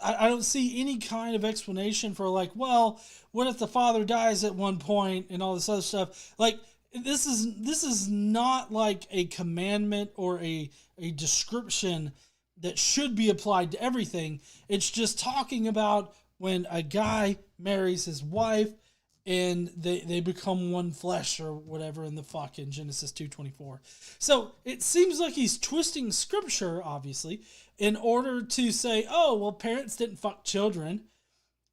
don't see any kind of explanation for like, well, what if the father dies at one point and all this other stuff? Like, this is not like a commandment or a description that should be applied to everything. It's just talking about when a guy marries his wife and they become one flesh or whatever in the fucking Genesis 2:24. So it seems like he's twisting scripture, obviously, in order to say, oh, well, parents didn't fuck children.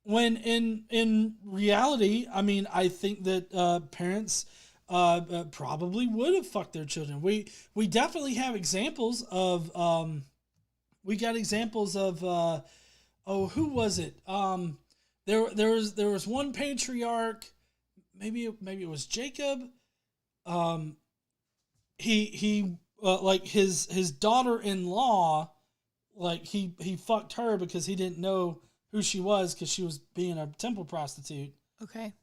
When in reality, I mean, I think that parents probably would have fucked their children. We definitely have examples of, we got examples of, who was it? There was one patriarch, maybe it was Jacob. He like his daughter-in-law, like he fucked her because he didn't know who she was because she was being a temple prostitute. Okay.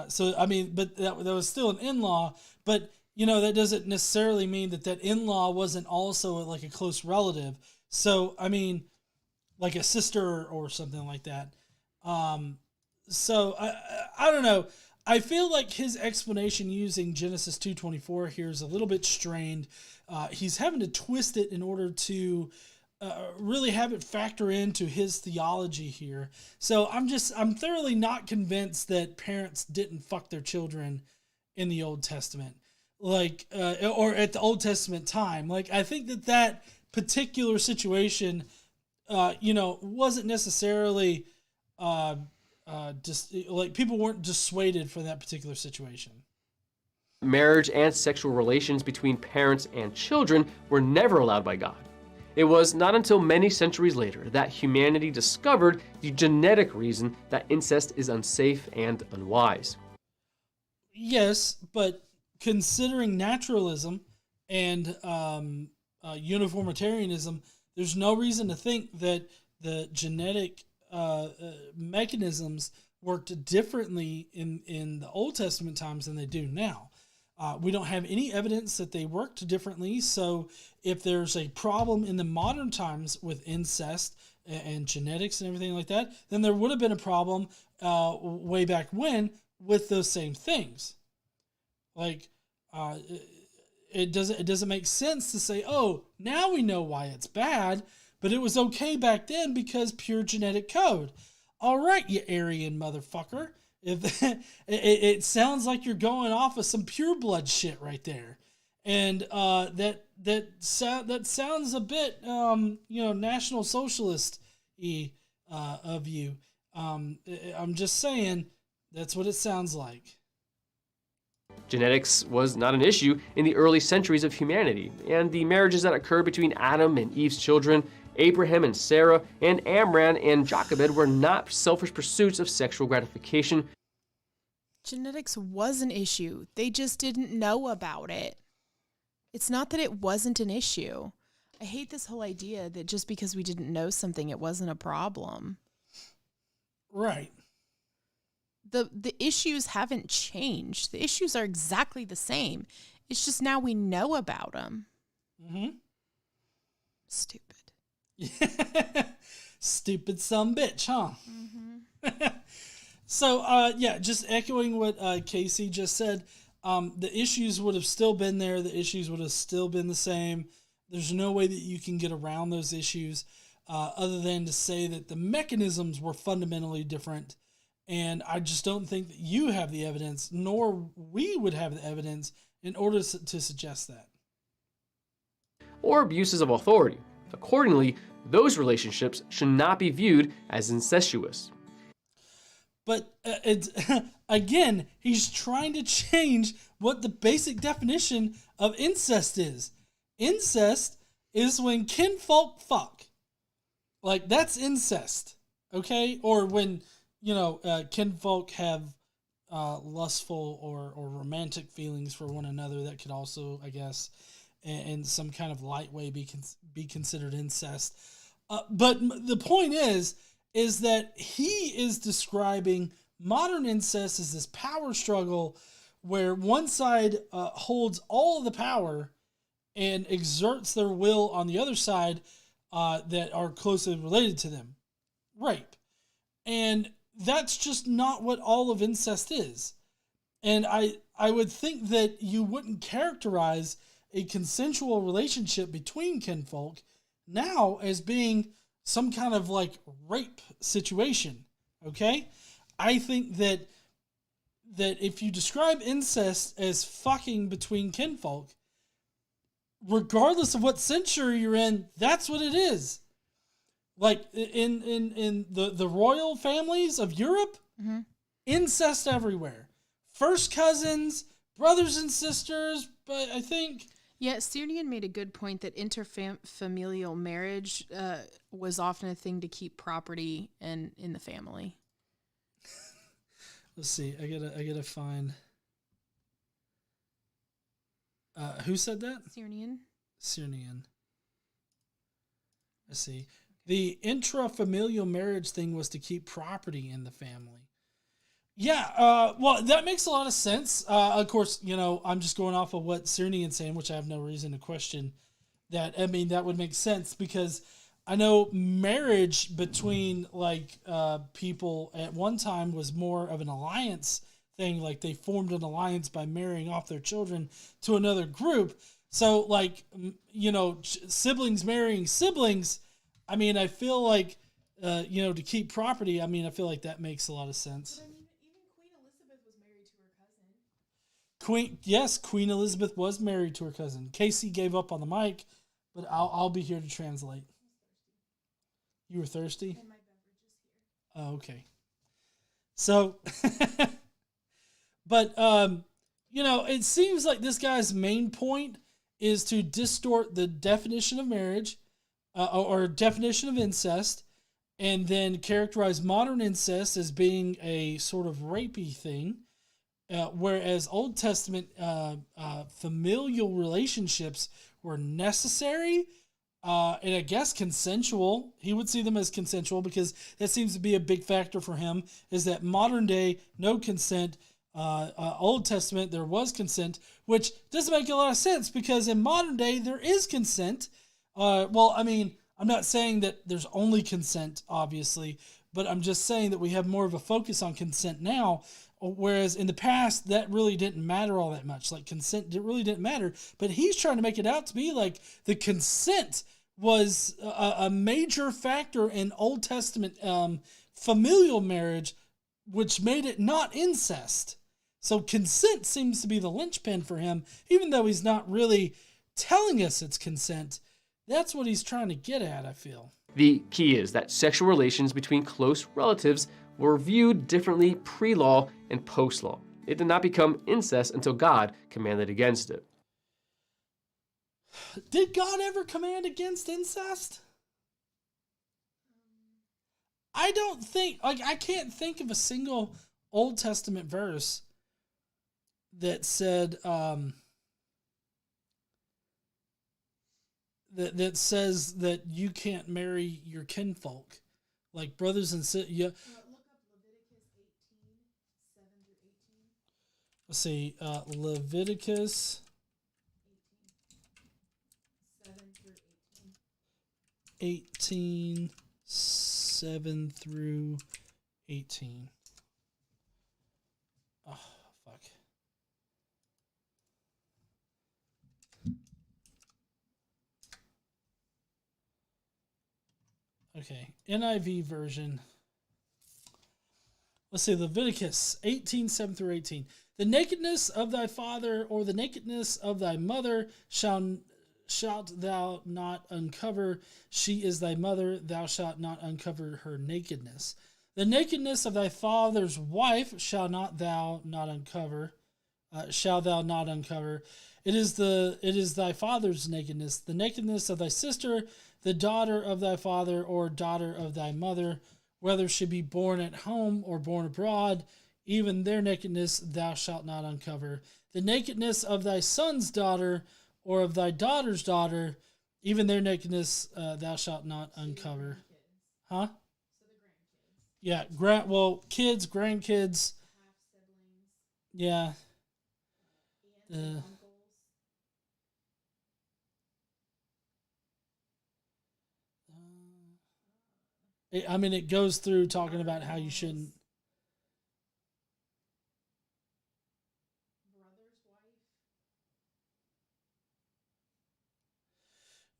So I mean, but that was still an in-law. But you know, that doesn't necessarily mean that in-law wasn't also like a close relative. So I mean, like a sister or something like that. So I don't know. I feel like his explanation using Genesis 2:24 here is a little bit strained. He's having to twist it in order to really have it factor into his theology here. So I'm thoroughly not convinced that parents didn't fuck their children in the Old Testament, like or at the Old Testament time. Like I think that particular situation, wasn't necessarily just like people weren't dissuaded from that particular situation. Marriage and sexual relations between parents and children were never allowed by God. It was not until many centuries later that humanity discovered the genetic reason that incest is unsafe and unwise. Yes, but considering naturalism and uniformitarianism, there's no reason to think that the genetic mechanisms worked differently in the Old Testament times than they do now. We don't have any evidence that they worked differently. So if there's a problem in the modern times with incest and genetics and everything like that, then there would have been a problem way back when with those same things. Like it doesn't make sense to say, oh, now we know why it's bad, but it was okay back then because pure genetic code. All right, you Aryan motherfucker. If it sounds like you're going off of some pure blood shit right there, and that sounds a bit National Socialist of you. I'm just saying that's what it sounds like. Genetics was not an issue in the early centuries of humanity, and the marriages that occurred between Adam and Eve's children, Abraham and Sarah, and Amram and Jochebed were not selfish pursuits of sexual gratification. Genetics was an issue. They just didn't know about it. It's not that it wasn't an issue. I hate this whole idea that just because we didn't know something, it wasn't a problem. Right. The issues haven't changed. The issues are exactly the same. It's just now we know about them. Mm-hmm. Stupid. Stupid sumbitch, huh? Mm-hmm. So, just echoing what Casey just said, the issues would have still been there. The issues would have still been the same. There's no way that you can get around those issues other than to say that the mechanisms were fundamentally different. And I just don't think that you have the evidence, nor we would have the evidence in order to suggest that. Or abuses of authority. Accordingly, those relationships should not be viewed as incestuous. But it's again, he's trying to change what the basic definition of incest is. Incest is when kinfolk fuck. Like, that's incest, okay? Or when, kinfolk have lustful or romantic feelings for one another, that could also, I guess, in some kind of light way be considered incest. But the point is that he is describing modern incest as this power struggle where one side holds all of the power and exerts their will on the other side that are closely related to them. Rape. And that's just not what all of incest is. And I would think that you wouldn't characterize a consensual relationship between kinfolk now as being some kind of like rape situation. Okay? I think that if you describe incest as fucking between kinfolk, regardless of what century you're in, that's what it is. Like in the royal families of Europe, incest everywhere. First cousins, brothers and sisters, but I think... Yeah, Syrian made a good point that interfamilial marriage was often a thing to keep property in the family. Let's see. I gotta find. Who said that? Syrian. I see. The intrafamilial marriage thing was to keep property in the family. Yeah, well, that makes a lot of sense. Of course, I'm just going off of what Syrian's saying, which I have no reason to question that. I mean, that would make sense because I know marriage between people at one time was more of an alliance thing. Like they formed an alliance by marrying off their children to another group. So siblings marrying siblings. I mean, I feel like, to keep property. I mean, I feel like that makes a lot of sense. But I mean, even Queen Elizabeth was married to her cousin. Queen Elizabeth was married to her cousin. Casey gave up on the mic, but I'll be here to translate. You were thirsty? And my beverage is here. Oh, okay. So, but, it seems like this guy's main point is to distort the definition of marriage or definition of incest and then characterize modern incest as being a sort of rapey thing, whereas Old Testament familial relationships were necessary and I guess consensual. He would see them as consensual because that seems to be a big factor for him, is that modern day, no consent. Old Testament, there was consent, which doesn't make a lot of sense because in modern day, there is consent. I'm not saying that there's only consent, obviously, but I'm just saying that we have more of a focus on consent now, whereas in the past, that really didn't matter all that much. Like, consent really didn't matter, but he's trying to make it out to be like the consent was a major factor in Old Testament familial marriage, which made it not incest. So consent seems to be the linchpin for him, even though he's not really telling us it's consent. That's what he's trying to get at, I feel. The key is that sexual relations between close relatives were viewed differently pre-law and post-law. It did not become incest until God commanded against it. Did God ever command against incest? I don't think, I can't think of a single Old Testament verse that said, that says that you can't marry your kinfolk, like brothers and sisters. Yeah. Look up Leviticus 18:7 through 18. Let's see, Leviticus 18:7 through 18. 18:7 through 18. Oh, fuck. Okay, NIV version. Let's see, Leviticus 18:7 through 18. The nakedness of thy father or the nakedness of thy mother shalt thou not uncover. She is thy mother, thou shalt not uncover her nakedness. The nakedness of thy father's wife shall thou not uncover. It is thy father's nakedness. The nakedness of thy sister, the daughter of thy father or daughter of thy mother, whether she be born at home or born abroad, even their nakedness thou shalt not uncover. The nakedness of thy son's daughter or of thy daughter's daughter, even their nakedness thou shalt not uncover. Huh? Yeah, kids, grandkids. Yeah. I mean, it goes through talking about how you shouldn't.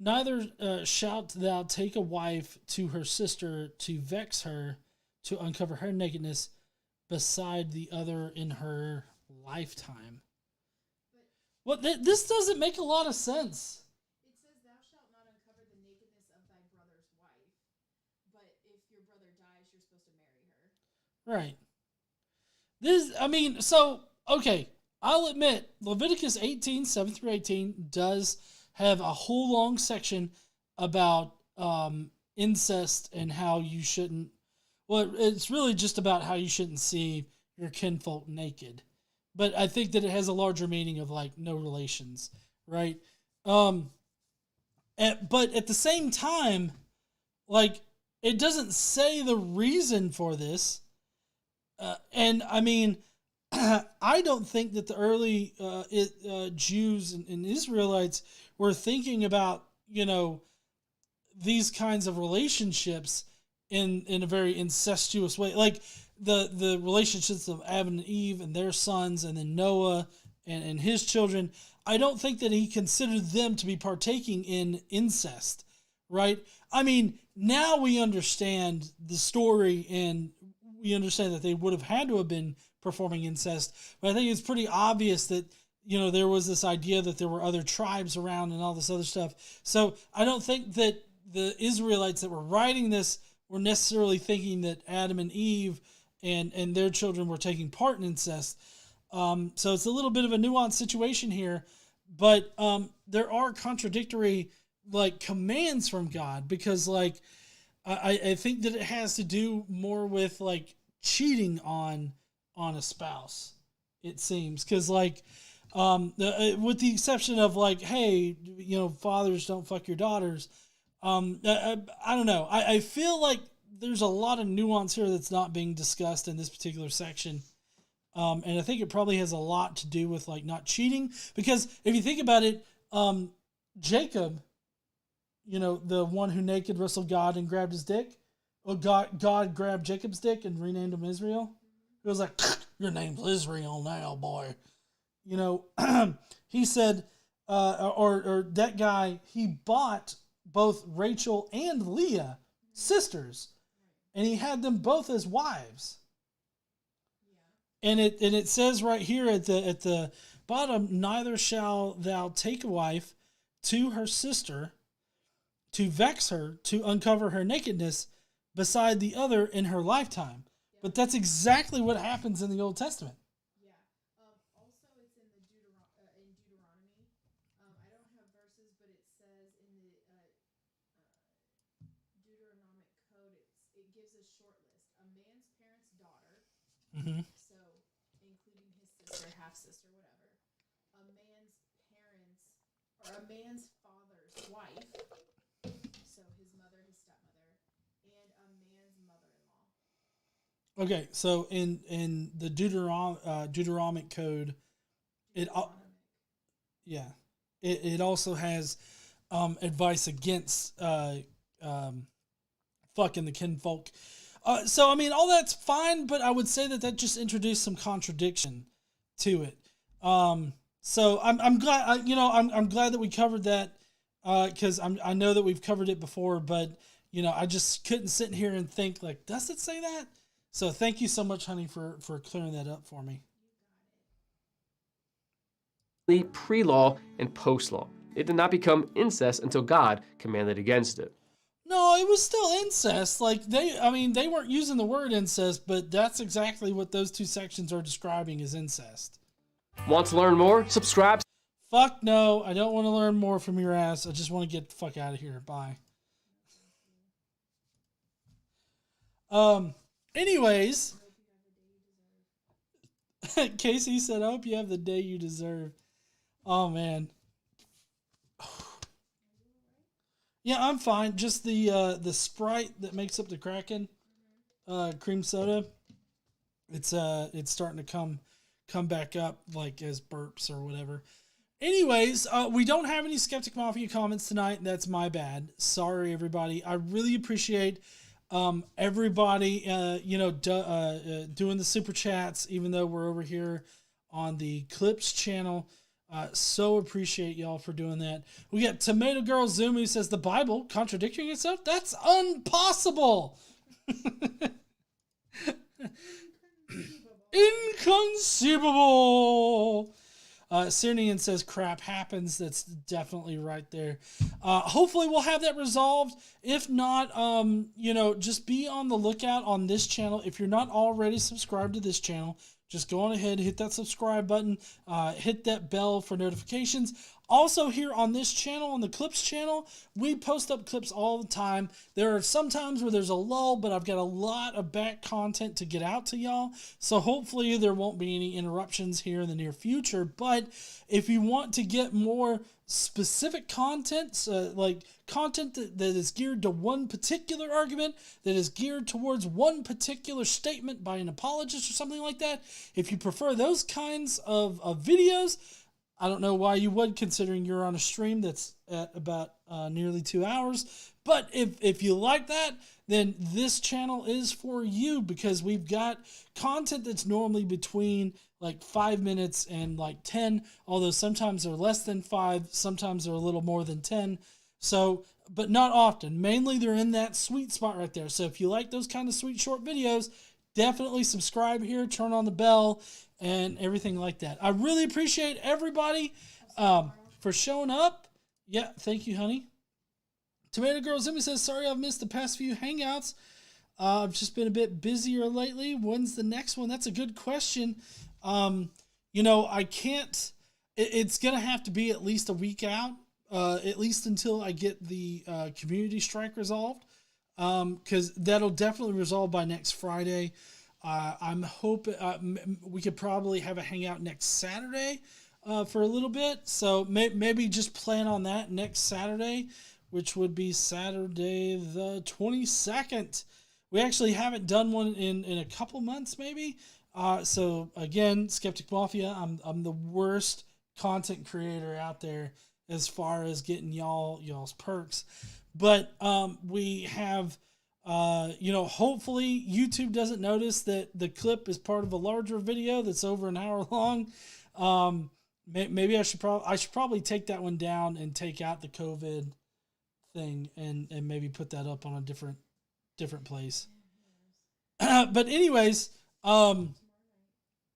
Neither shalt thou take a wife to her sister to vex her, to uncover her nakedness beside the other in her lifetime. Well, this doesn't make a lot of sense. It says, thou shalt not uncover the nakedness of thy brother's wife, but if your brother dies, you're supposed to marry her. Right. Okay, I'll admit, Leviticus 18, 7 through 18 does have a whole long section about incest and how you shouldn't. Well, it's really just about how you shouldn't see your kinfolk naked. But I think that it has a larger meaning of like no relations, right? But at the same time, like it doesn't say the reason for this. And I mean, I don't think that the early Jews and Israelites were thinking about, these kinds of relationships in a very incestuous way. Like the relationships of Adam and Eve and their sons, and then Noah and his children. I don't think that he considered them to be partaking in incest, right? I mean, now we understand the story and we understand that they would have had to have been performing incest, but I think it's pretty obvious that, there was this idea that there were other tribes around and all this other stuff. So I don't think that the Israelites that were writing this were necessarily thinking that Adam and Eve and their children were taking part in incest. So it's a little bit of a nuanced situation here, but there are contradictory commands from God, because I think that it has to do more with cheating on a spouse, it seems, because with the exception of hey, fathers don't fuck your daughters. I don't know. I feel like there's a lot of nuance here that's not being discussed in this particular section. And I think it probably has a lot to do with not cheating, because if you think about it, Jacob, the one who naked wrestled God and grabbed his dick. Well, God grabbed Jacob's dick and renamed him Israel. It was like, your name's Israel now, boy. He said, or that guy, he bought both Rachel and Leah, sisters, and he had them both as wives. And it says right here at the bottom, neither shall thou take a wife to her sister to vex her, to uncover her nakedness beside the other in her lifetime. Yeah. But that's exactly what happens in the Old Testament. Yeah. Also, it's in the Deuteronomy. I don't have verses, but it says in the Deuteronomic code, it gives a short list. A man's parent's daughter, so including his sister, half sister, whatever. A man's parents, or a man's father's wife. So his mother, his stepmother, and a man's mother-in-law. Okay, so in the Deuteronomic code, it also has advice against fucking the kinfolk. So I mean, all that's fine, but I would say that just introduced some contradiction to it. So I'm glad I'm glad that we covered that. Because I know that we've covered it before, but I just couldn't sit here and think does it say that? So thank you so much, honey, for clearing that up for me. Pre-law and post-law. It did not become incest until God commanded against it. No, it was still incest. They weren't using the word incest, but that's exactly what those two sections are describing as incest. Want to learn more? Subscribe. Fuck no, I don't want to learn more from your ass. I just want to get the fuck out of here. Bye. Anyways. Casey said, I hope you have the day you deserve. Oh, man. Yeah, I'm fine. Just the Sprite that makes up the Kraken cream soda. It's starting to come back up like as burps or whatever. Anyways, we don't have any Skeptic Mafia comments tonight. That's my bad. Sorry, everybody. I really appreciate everybody, doing the super chats, even though we're over here on the Clips channel. So appreciate y'all for doing that. We got Tomato Girl Zoom who says the Bible contradicting itself. That's impossible. Inconceivable. Sirnian says crap happens. That's definitely right there. Hopefully we'll have that resolved. If not, just be on the lookout on this channel. If you're not already subscribed to this channel, just go on ahead, hit that subscribe button, hit that bell for notifications. Also here on this channel, on the Clips channel, we post up clips all the time. There are some times where there's a lull, but I've got a lot of back content to get out to y'all. So hopefully there won't be any interruptions here in the near future. But if you want to get more specific content, like content that is geared to one particular argument, that is geared towards one particular statement by an apologist or something like that, if you prefer those kinds of videos, I don't know why you would, considering you're on a stream that's at about nearly 2 hours. But if you like that, then this channel is for you, because we've got content that's normally between like 5 minutes and like 10, although sometimes they're less than 5, sometimes they're a little more than 10. So, but not often. Mainly they're in that sweet spot right there. So if you like those kind of sweet short videos, definitely subscribe here, turn on the bell, and everything like that. I really appreciate everybody for showing up. Yeah, thank you, honey. Tomato Girl Zimmy says, sorry I've missed the past few hangouts. I've just been a bit busier lately. When's the next one? That's a good question. I can't, it's going to have to be at least a week out, at least until I get the community strike resolved, because that'll definitely resolve by next Friday. I'm hoping we could probably have a hangout next Saturday for a little bit. So maybe just plan on that next Saturday, which would be Saturday the 22nd. We actually haven't done one in a couple months, maybe. So again, Skeptic Mafia, I'm the worst content creator out there as far as getting y'all's perks. But we have, hopefully YouTube doesn't notice that the clip is part of a larger video that's over an hour long. Maybe I should probably take that one down and take out the COVID thing and maybe put that up on a different place. But anyways,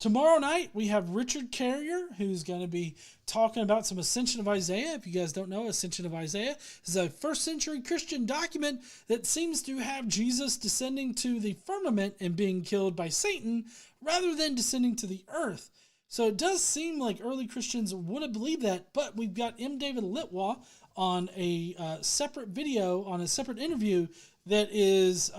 tomorrow night we have Richard Carrier, who's going to be talking about some Ascension of Isaiah. If you guys don't know, Ascension of Isaiah is a first century Christian document that seems to have Jesus descending to the firmament and being killed by Satan rather than descending to the earth. So it does seem like early Christians would have believed that, but we've got M. David Litwa on a separate video, on a separate interview that is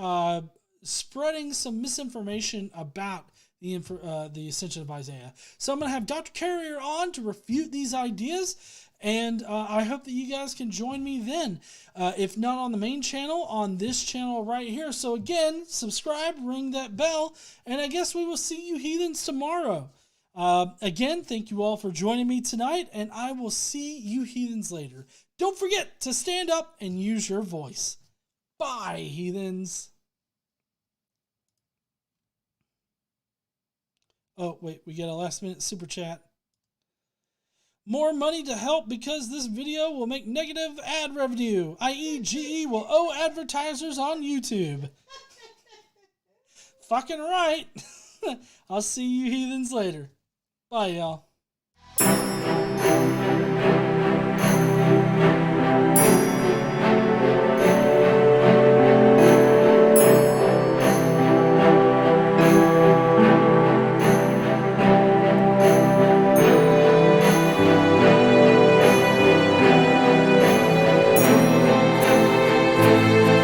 spreading some misinformation about the Ascension of Isaiah. So I'm going to have Dr. Carrier on to refute these ideas, and I hope that you guys can join me then. If not on the main channel, on this channel right here. So again, subscribe, ring that bell, and I guess we will see you heathens tomorrow. Again, thank you all for joining me tonight, and I will see you heathens later. Don't forget to stand up and use your voice. Bye, heathens. Oh, wait, we got a last-minute super chat. More money to help because this video will make negative ad revenue, i.e. GE will owe advertisers on YouTube. Fucking right. I'll see you heathens later. Bye, y'all.